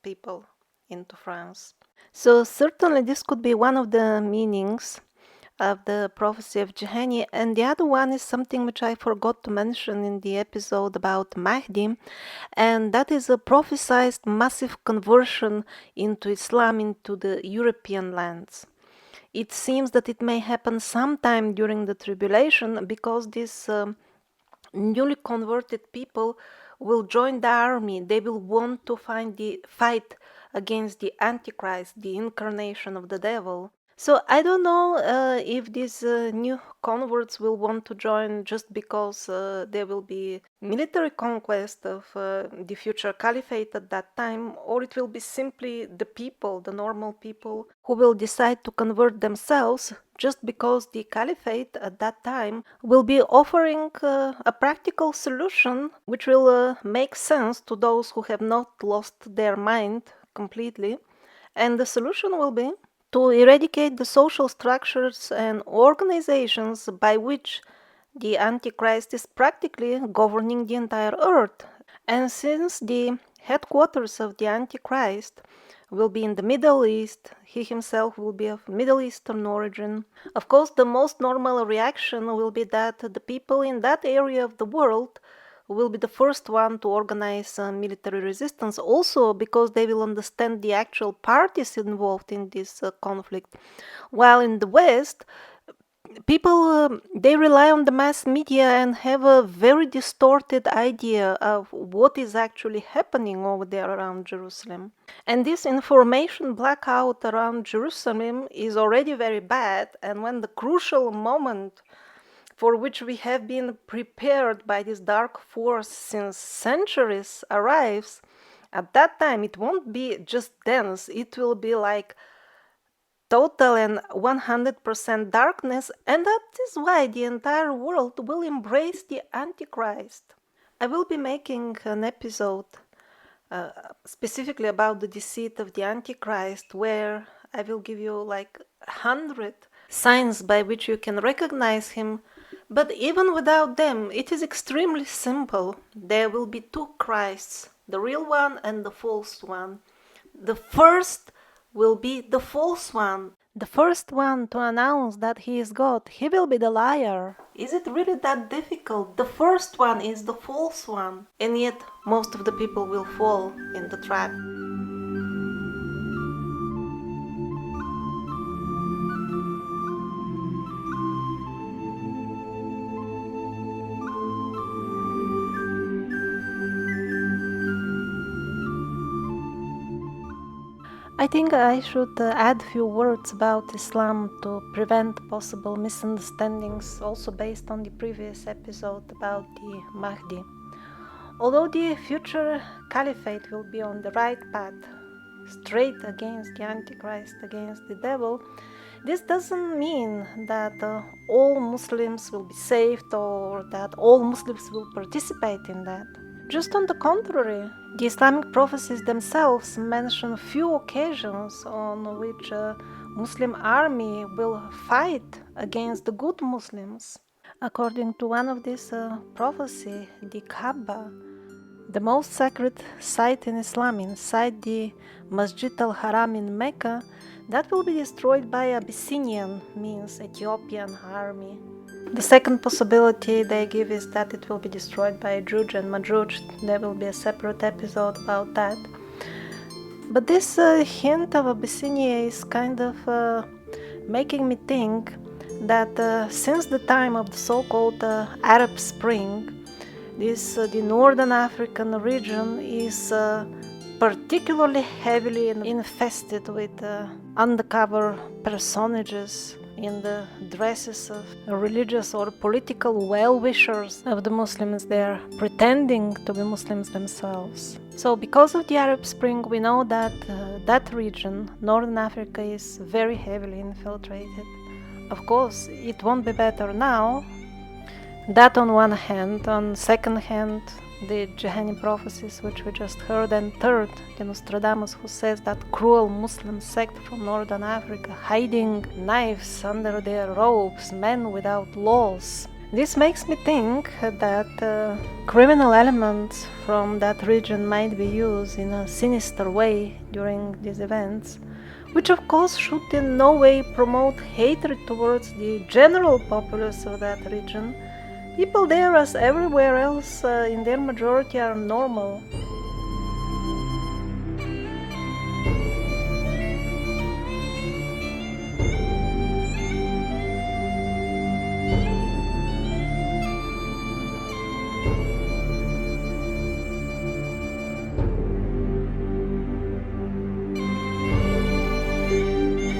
people into France? So certainly this could be one of the meanings of the prophecy of Jahenny, and the other one is something which I forgot to mention in the episode about Mahdi, and that is a prophesized massive conversion into Islam into the European lands. It seems that it may happen sometime during the tribulation because these newly converted people will join the army. They will want to fight against the Antichrist, the incarnation of the devil. So I don't know if these new converts will want to join just because there will be military conquest of the future caliphate at that time, or it will be simply the people, the normal people, who will decide to convert themselves just because the caliphate at that time will be offering a practical solution which will make sense to those who have not lost their mind completely. And the solution will be to eradicate the social structures and organizations by which the Antichrist is practically governing the entire earth. And since the headquarters of the Antichrist will be in the Middle East, he himself will be of Middle Eastern origin. Of course, the most normal reaction will be that the people in that area of the world will be the first one to organize military resistance, also because they will understand the actual parties involved in this conflict. While in the West, people they rely on the mass media and have a very distorted idea of what is actually happening over there around Jerusalem. And this information blackout around Jerusalem is already very bad, and when the crucial moment for which we have been prepared by this dark force since centuries arrives, at that time it won't be just dense, it will be like total and 100% darkness, and that is why the entire world will embrace the Antichrist. I will be making an episode specifically about the deceit of the Antichrist, where I will give you like 100 signs by which you can recognize him. But even without them, it is extremely simple. There will be two Christs, the real one and the false one. The first will be the false one. The first one to announce that he is God, he will be the liar. Is it really that difficult? The first one is the false one. And yet, most of the people will fall in the trap. I think I should add a few words about Islam to prevent possible misunderstandings, also based on the previous episode about the Mahdi. Although the future caliphate will be on the right path, straight against the Antichrist, against the devil, this doesn't mean that all Muslims will be saved or that all Muslims will participate in that. Just on the contrary, the Islamic prophecies themselves mention few occasions on which a Muslim army will fight against the good Muslims. According to one of these prophecies, the Kaaba, the most sacred site in Islam, inside the Masjid al-Haram in Mecca, that will be destroyed by Abyssinian, means Ethiopian army. The second possibility they give is that it will be destroyed by Juj and Majuj. There will be a separate episode about that. But this hint of Abyssinia is kind of making me think that since the time of the so-called Arab Spring, the Northern African region is particularly heavily infested with undercover personages in the dresses of religious or political well-wishers of the Muslims. They are pretending to be Muslims themselves. So because of the Arab Spring, we know that that region, Northern Africa, is very heavily infiltrated. Of course, it won't be better now. That on one hand. On second hand, the Jahenny prophecies which we just heard, and third, the Nostradamus who says that cruel Muslim sect from Northern Africa hiding knives under their robes, men without laws. This makes me think that criminal elements from that region might be used in a sinister way during these events, which of course should in no way promote hatred towards the general populace of that region. People there, as everywhere else, in their majority are normal.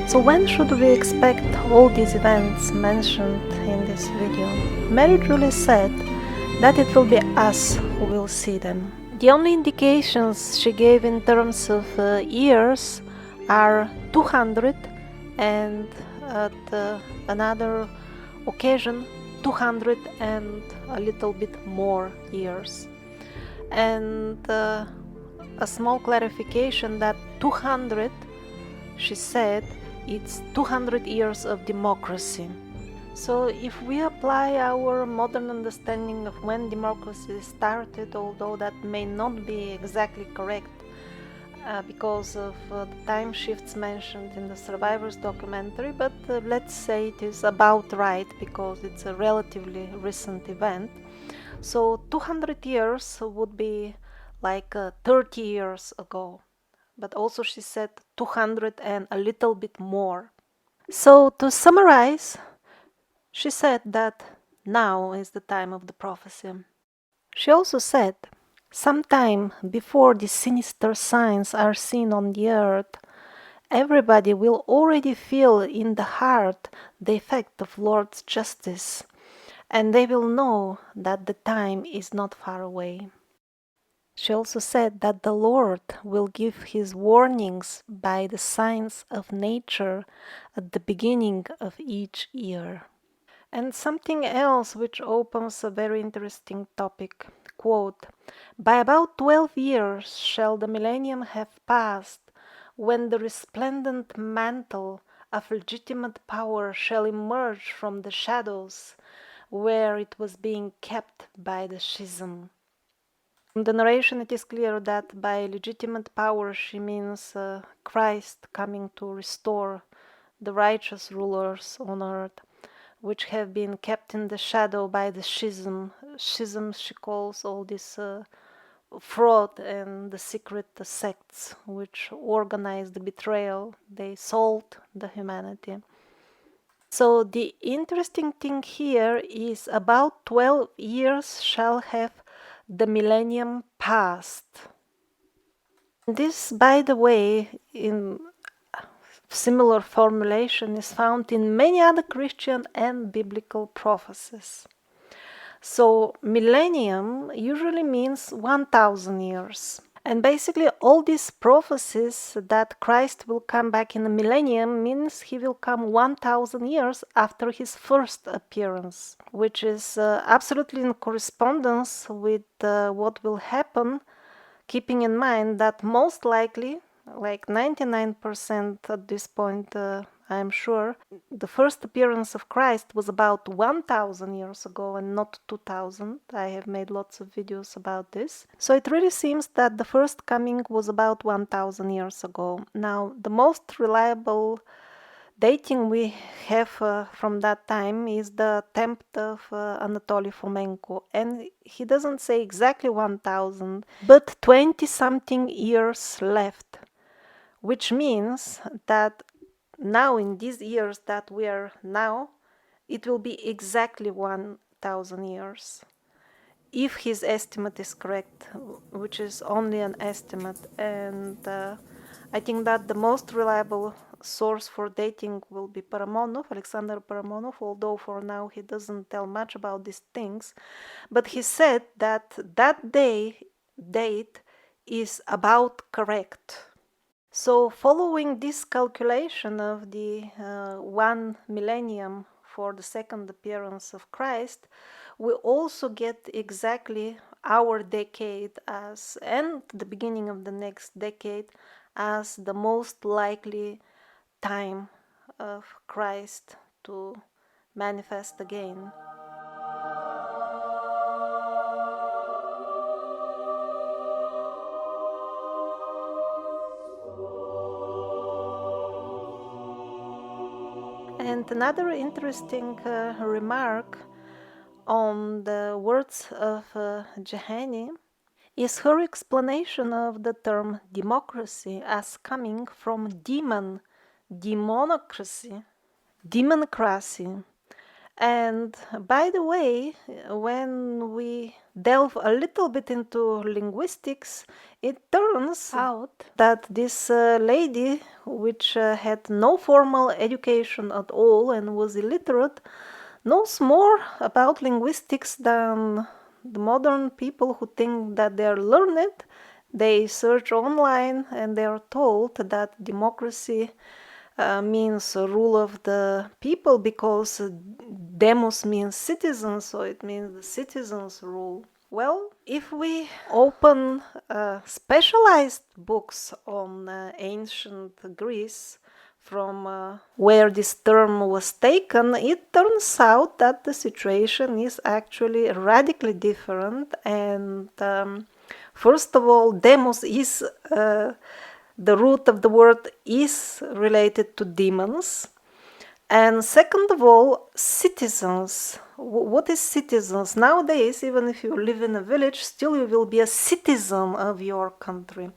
So when should we expect all these events mentioned in this video? Mary Julie said that it will be us who will see them. The only indications she gave in terms of years are 200 and at another occasion 200 and a little bit more years. And a small clarification that 200, she said, it's 200 years of democracy. So if we apply our modern understanding of when democracy started, although that may not be exactly correct because of the time shifts mentioned in the Survivors documentary, but let's say it is about right because it's a relatively recent event. So 200 years would be like 30 years ago. But also she said 200 and a little bit more. So to summarize, she said that now is the time of the prophecy. She also said, sometime before the sinister signs are seen on the earth, everybody will already feel in the heart the effect of Lord's justice, and they will know that the time is not far away. She also said that the Lord will give his warnings by the signs of nature at the beginning of each year. And something else which opens a very interesting topic, quote, by about 12 years shall the millennium have passed, when the resplendent mantle of legitimate power shall emerge from the shadows where it was being kept by the schism. From the narration it is clear that by legitimate power she means Christ coming to restore the righteous rulers on earth, which have been kept in the shadow by the schism. Schism she calls all this fraud and the secret sects which organize the betrayal. They sold the humanity. So the interesting thing here is about 12 years shall have the millennium passed. This, by the way, in similar formulation is found in many other Christian and biblical prophecies. So millennium usually means 1000 years. And basically, all these prophecies that Christ will come back in the millennium means he will come 1000 years after his first appearance, which is absolutely in correspondence with what will happen, keeping in mind that most likely, like 99% at this point, I'm sure, the first appearance of Christ was about 1000 years ago and not 2000. I have made lots of videos about this. So it really seems that the first coming was about 1000 years ago. Now, the most reliable dating we have from that time is the attempt of Anatoly Fomenko, and he doesn't say exactly 1000, but 20 something years left, which means that now in these years that we are now, it will be exactly 1000 years. If his estimate is correct, which is only an estimate, and I think that the most reliable source for dating will be Paramonov, Alexander Paramonov, although for now he doesn't tell much about these things. But he said that that date is about correct. So following this calculation of the 1 millennium for the second appearance of Christ, we also get exactly our decade as, and the beginning of the next decade, as the most likely time of Christ to manifest again. And another interesting remark on the words of Jahenny is her explanation of the term democracy as coming from demonocracy. And by the way, when we delve a little bit into linguistics, it turns out that this lady, which had no formal education at all and was illiterate, knows more about linguistics than the modern people who think that they are learned. They search online and they are told that democracy means rule of the people, because demos means citizens, so it means the citizens rule. Well, if we open specialized books on ancient Greece, from where this term was taken, it turns out that the situation is actually radically different. And first of all, demos is the root of the word is related to demons. And second of all, citizens. What is citizens? Nowadays, even if you live in a village, still you will be a citizen of your country.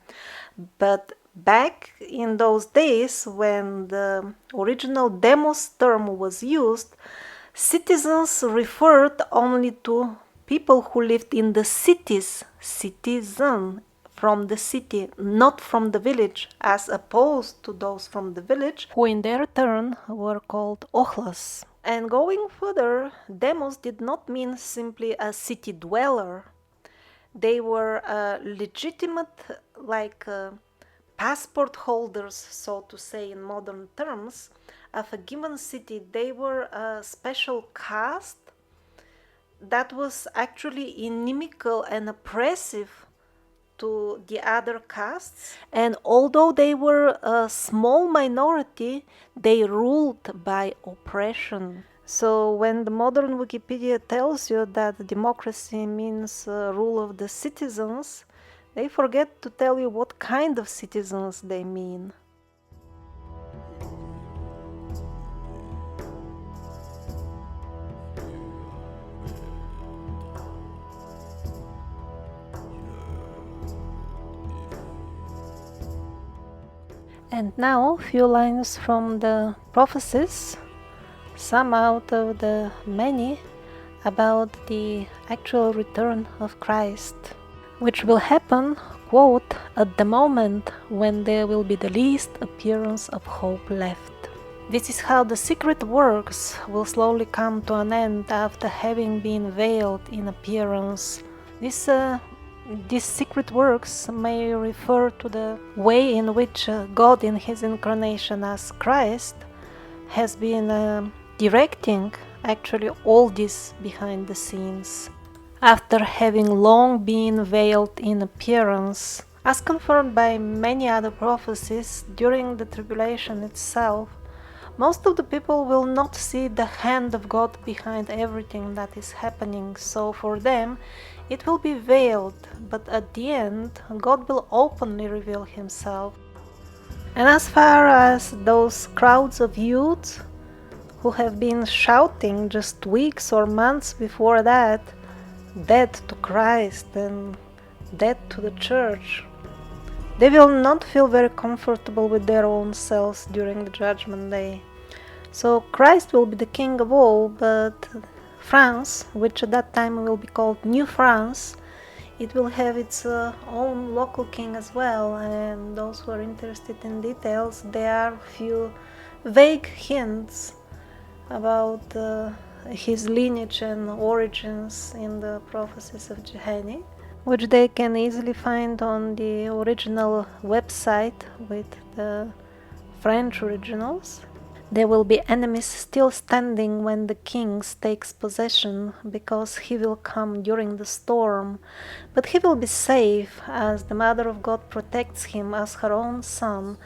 But back in those days, when the original demos term was used, citizens referred only to people who lived in the cities, citizen, from the city, not from the village, as opposed to those from the village, who in their turn were called ochlas. And going further, demos did not mean simply a city dweller. They were legitimate, like passport holders, so to say, in modern terms, of a given city. They were a special caste that was actually inimical and oppressive to the other castes, and although they were a small minority, they ruled by oppression. So when the modern Wikipedia tells you that democracy means rule of the citizens, they forget to tell you what kind of citizens they mean. And now, a few lines from the Prophecies, some out of the many, about the actual return of Christ, which will happen, quote, at the moment when there will be the least appearance of hope left. This is how the secret works will slowly come to an end after having been veiled in appearance. This These secret works may refer to the way in which God in his incarnation as Christ has been directing actually all this behind the scenes. After having long been veiled in appearance, as confirmed by many other prophecies during the tribulation itself, most of the people will not see the hand of God behind everything that is happening, so for them it will be veiled, but at the end God will openly reveal himself. And as far as those crowds of youths who have been shouting just weeks or months before that, death to Christ and death to the church, they will not feel very comfortable with their own selves during the judgment day. So Christ will be the king of all, but France, which at that time will be called New France, it will have its own local king as well, and those who are interested in details, there are few vague hints about his lineage and origins in the Prophecies of Jahenny, which they can easily find on the original website with the French originals. There will be enemies still standing when the king takes possession, because he will come during the storm, but he will be safe, as the Mother of God protects him as her own son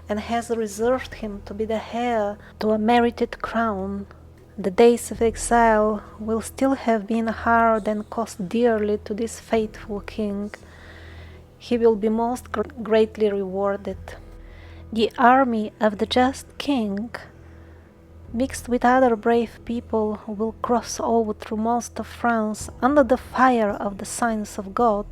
and has reserved him to be the heir to a merited crown. The days of exile will still have been hard and cost dearly to this faithful king. He will be most greatly rewarded. The army of the just king, mixed with other brave people, will cross over through most of France under the fire of the signs of God.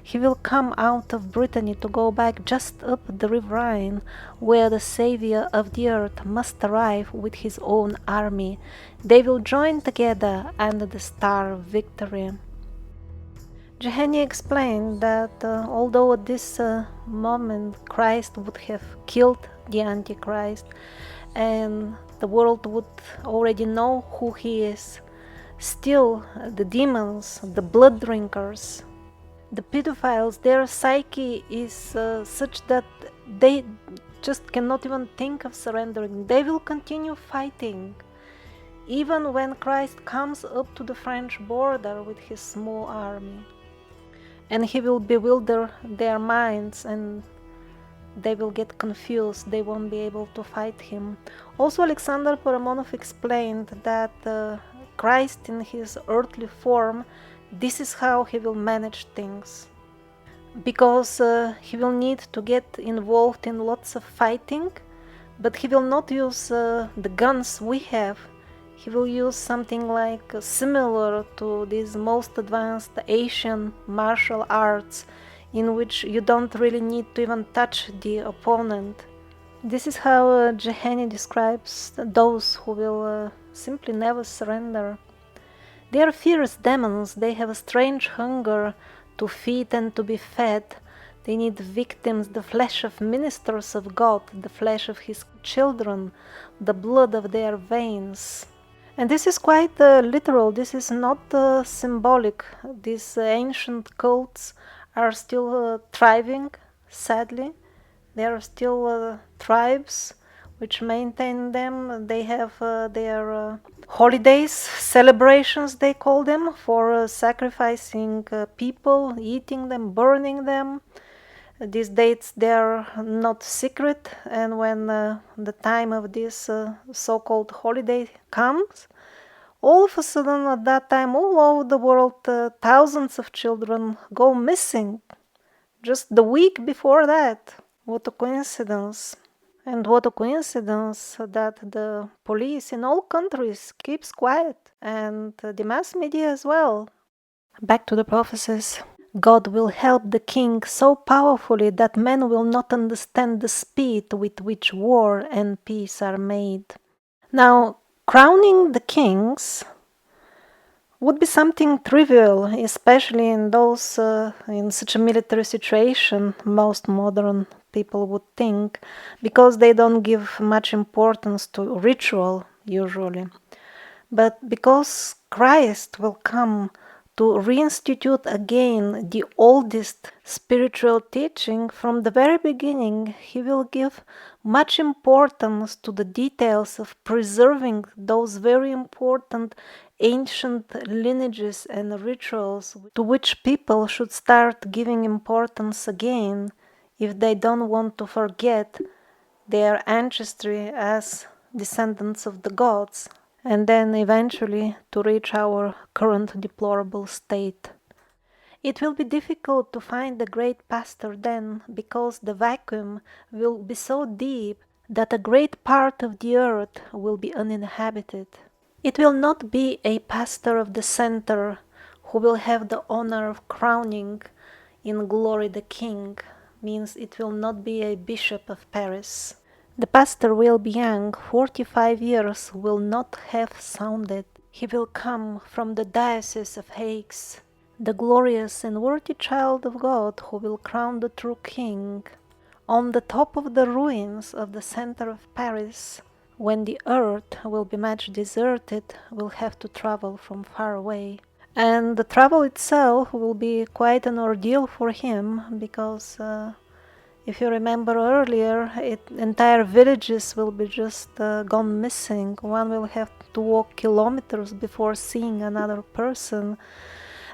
He will come out of Brittany to go back just up the river Rhine, where the Savior of the earth must arrive with his own army. They will join together under the star of victory. Jahenny explained that although at this moment Christ would have killed the Antichrist and the world would already know who he is, still the demons, the blood drinkers, the pedophiles, their psyche is such that they just cannot even think of surrendering. They will continue fighting, even when Christ comes up to the French border with his small army. And he will bewilder their minds and they will get confused, they won't be able to fight him. Also, Alexander Paramonov explained that Christ in his earthly form, this is how he will manage things. Because he will need to get involved in lots of fighting, but he will not use the guns we have. He will use something like similar to these most advanced Asian martial arts, in which you don't really need to even touch the opponent. This is how Jahenny describes those who will simply never surrender. They are fierce demons, they have a strange hunger to feed and to be fed. They need victims, the flesh of ministers of God, the flesh of his children, the blood of their veins. And this is quite literal, this is not symbolic. These ancient cults are still thriving, sadly. There are still tribes which maintain them. They have their holidays, celebrations they call them, for sacrificing people, eating them, burning them. These dates, they are not secret, and when the time of this so-called holiday comes, all of a sudden at that time all over the world thousands of children go missing just the week before that. What a coincidence. And what a coincidence that the police in all countries keeps quiet, and the mass media as well. Back to the prophecies. God will help the king so powerfully that men will not understand the speed with which war and peace are made. Now, crowning the kings would be something trivial, especially in those in such a military situation, most modern people would think, because they don't give much importance to ritual usually. But because Christ will come to reinstitute again the oldest spiritual teaching from the very beginning. He will give much importance to the details of preserving those very important ancient lineages and rituals to which people should start giving importance again if they don't want to forget their ancestry as descendants of the gods, and then eventually to reach our current deplorable state. It will be difficult to find a great pastor then, because the vacuum will be so deep that a great part of the earth will be uninhabited. It will not be a pastor of the center who will have the honor of crowning in glory the king, means it will not be a bishop of Paris. The pastor will be young, 45 years will not have sounded. He will come from the diocese of Aix, the glorious and worthy child of God who will crown the true king on the top of the ruins of the center of Paris. When the earth will be much deserted, we'll have to travel from far away. And the travel itself will be quite an ordeal for him, because if you remember earlier, entire villages will be just gone missing. One will have to walk kilometers before seeing another person.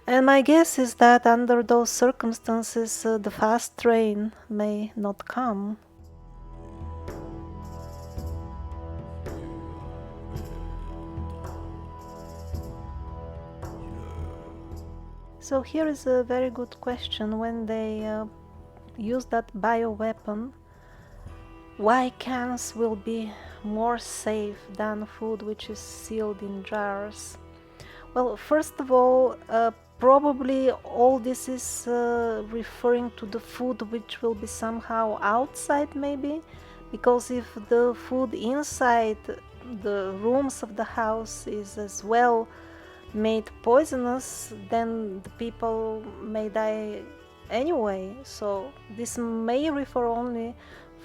And my guess is that under those circumstances, the fast train may not come. So here is a very good question. When they use that bioweapon, why cans will be more safe than food which is sealed in jars? Well, first of all, probably all this is referring to the food which will be somehow outside, maybe, because if the food inside the rooms of the house is as well made poisonous, then the people may die anyway. So this may refer only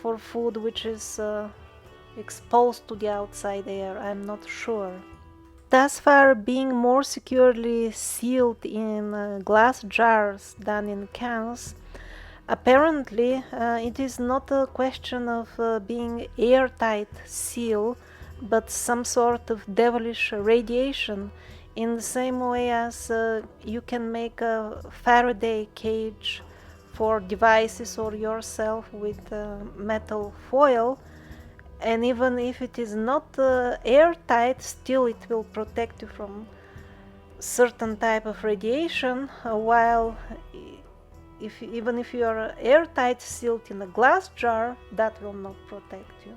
for food which is exposed to the outside air. I'm not sure. Thus far, being more securely sealed in glass jars than in cans, apparently it is not a question of being airtight seal, but some sort of devilish radiation, in the same way as you can make a Faraday cage for devices or yourself with metal foil, and even if it is not airtight, still it will protect you from certain type of radiation, while even if you are airtight sealed in a glass jar, that will not protect you,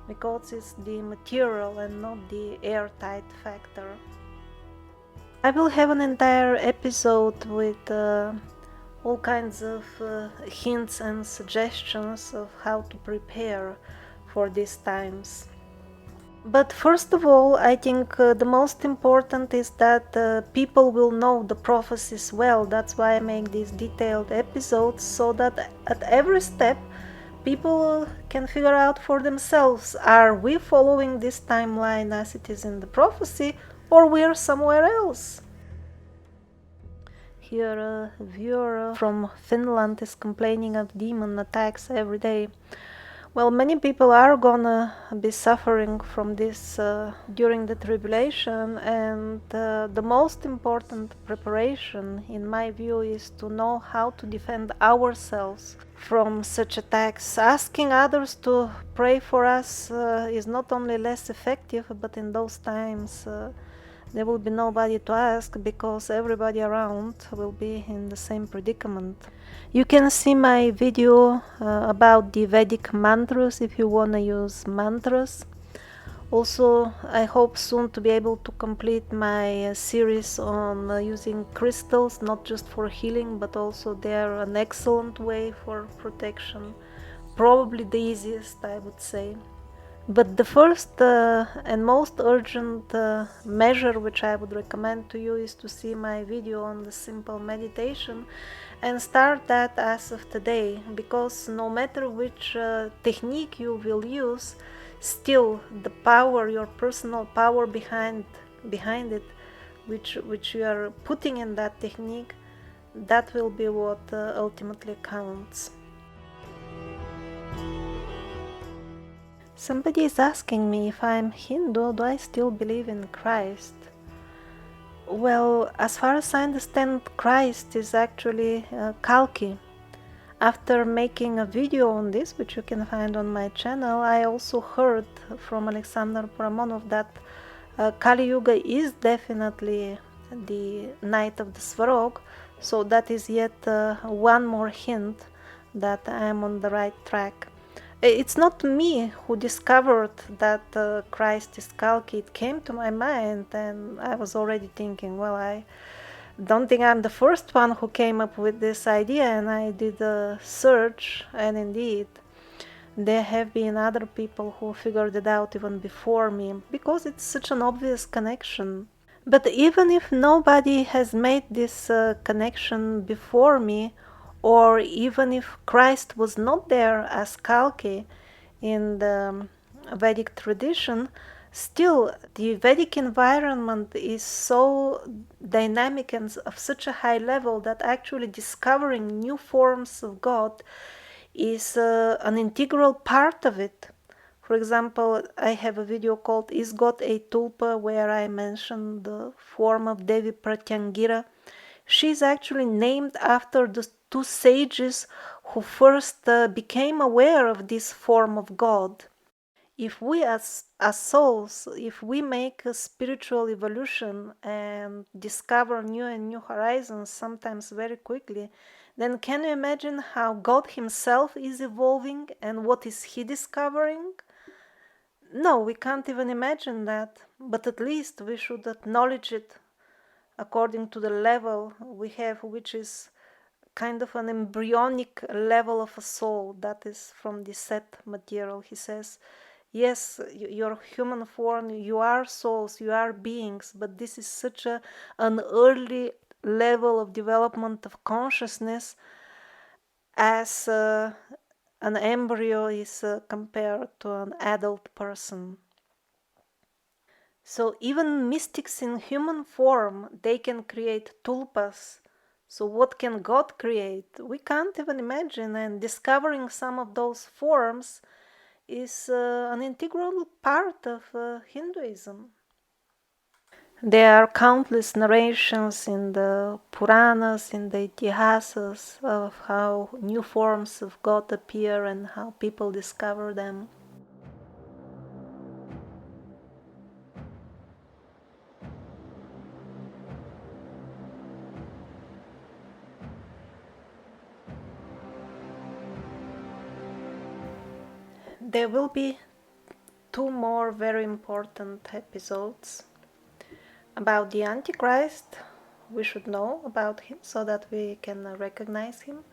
because it's the material and not the airtight factor. I will have an entire episode with all kinds of hints and suggestions of how to prepare for these times. But first of all, I think the most important is that people will know the prophecies well. That's why I make these detailed episodes, so that at every step people can figure out for themselves, are we following this timeline as it is in the prophecy, or we're somewhere else. Here a viewer from Finland is complaining of demon attacks every day. Well, many people are gonna be suffering from this during the tribulation, and the most important preparation, in my view, is to know how to defend ourselves from such attacks. Asking others to pray for us is not only less effective, but in those times there will be nobody to ask, because everybody around will be in the same predicament. You can see my video about the Vedic mantras if you want to use mantras. Also, I hope soon to be able to complete my series on using crystals, not just for healing, but also they are an excellent way for protection. Probably the easiest, I would say. But the first and most urgent measure which I would recommend to you is to see my video on the simple meditation and start that as of today, because no matter which technique you will use, still the power, your personal power behind it, which you are putting in that technique, that will be what ultimately counts. Somebody is asking me if I'm Hindu, do I still believe in Christ? Well, as far as I understand, Christ is actually Kalki. After making a video on this, which you can find on my channel, I also heard from Alexander Paramonov that Kali Yuga is definitely the night of the Svarog, so that is yet one more hint that I am on the right track. It's not me who discovered that Christ is Kalki. It came to my mind and I was already thinking, well, I don't think I'm the first one who came up with this idea, and I did a search, and indeed there have been other people who figured it out even before me, because it's such an obvious connection. But even if nobody has made this connection before me, or even if Christ was not there as Kalki in the Vedic tradition, still the Vedic environment is so dynamic and of such a high level that actually discovering new forms of God is an integral part of it. For example, I have a video called Is God a Tulpa, where I mention the form of Devi Pratyangira. She is actually named after the two sages who first became aware of this form of God. If we as souls, if we make a spiritual evolution and discover new and new horizons, sometimes very quickly, then can you imagine how God himself is evolving and what is he discovering? No, we can't even imagine that, but at least we should acknowledge it according to the level we have, which is kind of an embryonic level of a soul that is from the set material. He says, yes, your human form, you are souls, you are beings, but this is such an early level of development of consciousness as an embryo is compared to an adult person. So even mystics in human form, they can create tulpas. So what can God create? We can't even imagine, and discovering some of those forms is an integral part of Hinduism. There are countless narrations in the Puranas, in the Itihasas, of how new forms of God appear and how people discover them. There will be two more very important episodes about the Antichrist. We should know about him so that we can recognize him.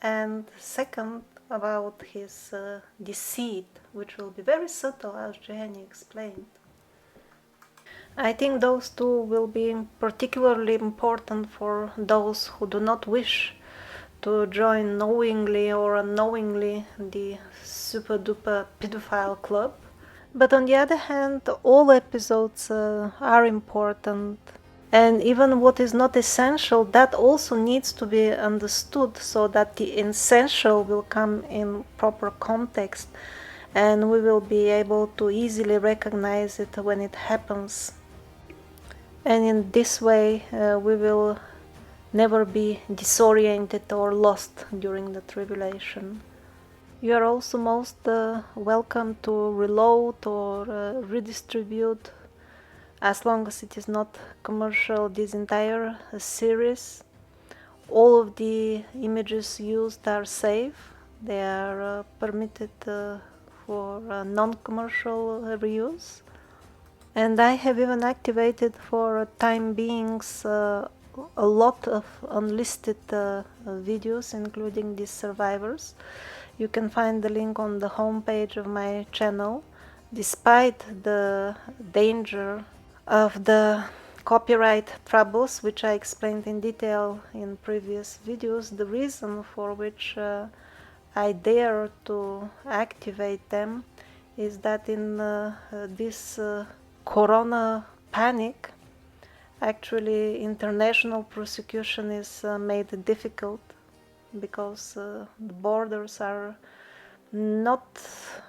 And second, about his deceit, which will be very subtle, as Jahenny explained. I think those two will be particularly important for those who do not wish to join knowingly or unknowingly the super duper pedophile club. But on the other hand, all episodes are important, and even what is not essential, that also needs to be understood so that the essential will come in proper context and we will be able to easily recognize it when it happens. And in this way we will never be disoriented or lost during the tribulation. You are also most welcome to reload or redistribute, as long as it is not commercial, this entire series. All of the images used are safe. They are permitted for non-commercial reuse. And I have even activated for time beings a lot of unlisted videos, including these survivors. You can find the link on the homepage of my channel. Despite the danger of the copyright troubles, which I explained in detail in previous videos, the reason for which I dare to activate them is that in this corona panic, Actually, international prosecution is made difficult because the borders are not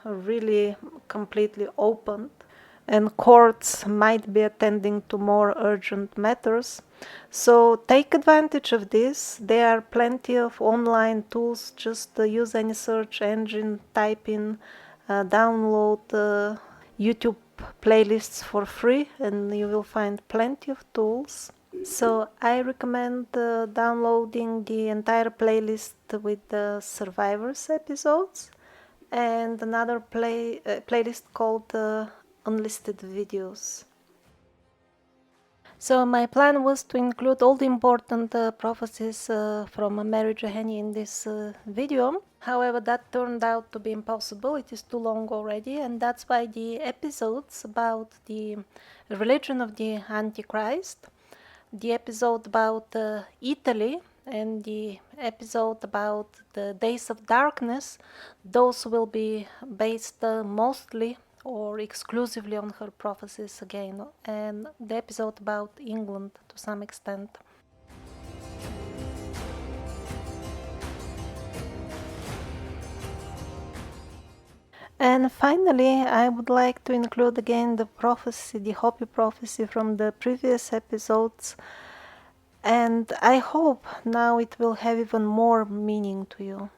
really completely opened, and courts might be attending to more urgent matters. So take advantage of this. There are plenty of online tools. Just use any search engine, type in, download YouTube playlists for free, and you will find plenty of tools. So I recommend downloading the entire playlist with the Survivors episodes, and another playlist called Unlisted Videos. So my plan was to include all the important prophecies from Mary Jahenny in this video. However, that turned out to be impossible. It is too long already, and that's why the episodes about the religion of the Antichrist, the episode about Italy, and the episode about the days of darkness, those will be based mostly or exclusively on her prophecies again, and the episode about England to some extent. And finally, I would like to include again the prophecy, the Hopi prophecy from the previous episodes, and I hope now it will have even more meaning to you.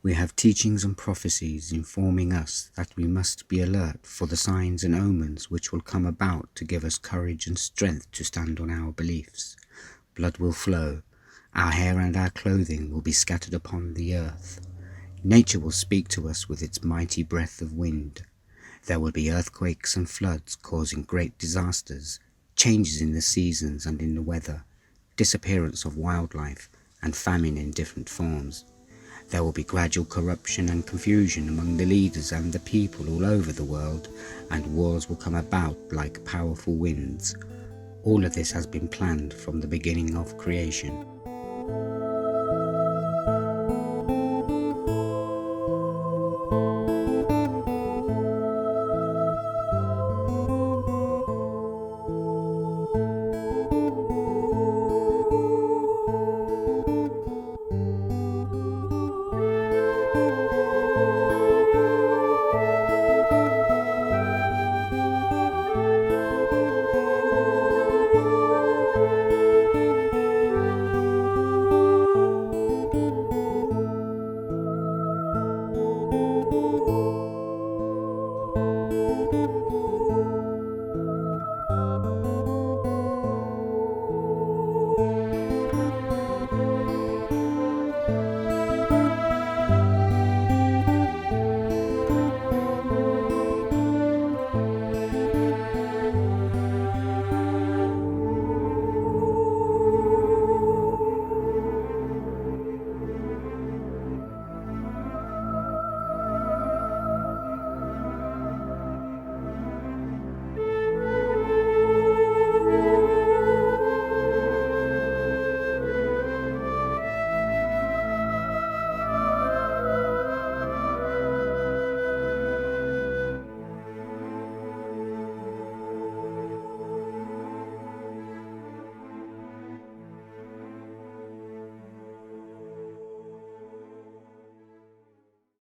We have teachings and prophecies informing us that we must be alert for the signs and omens which will come about to give us courage and strength to stand on our beliefs. Blood will flow, our hair and our clothing will be scattered upon the earth. Nature will speak to us with its mighty breath of wind. There will be earthquakes and floods causing great disasters, changes in the seasons and in the weather, disappearance of wildlife, and famine in different forms. There will be gradual corruption and confusion among the leaders and the people all over the world, and wars will come about like powerful winds. All of this has been planned from the beginning of creation.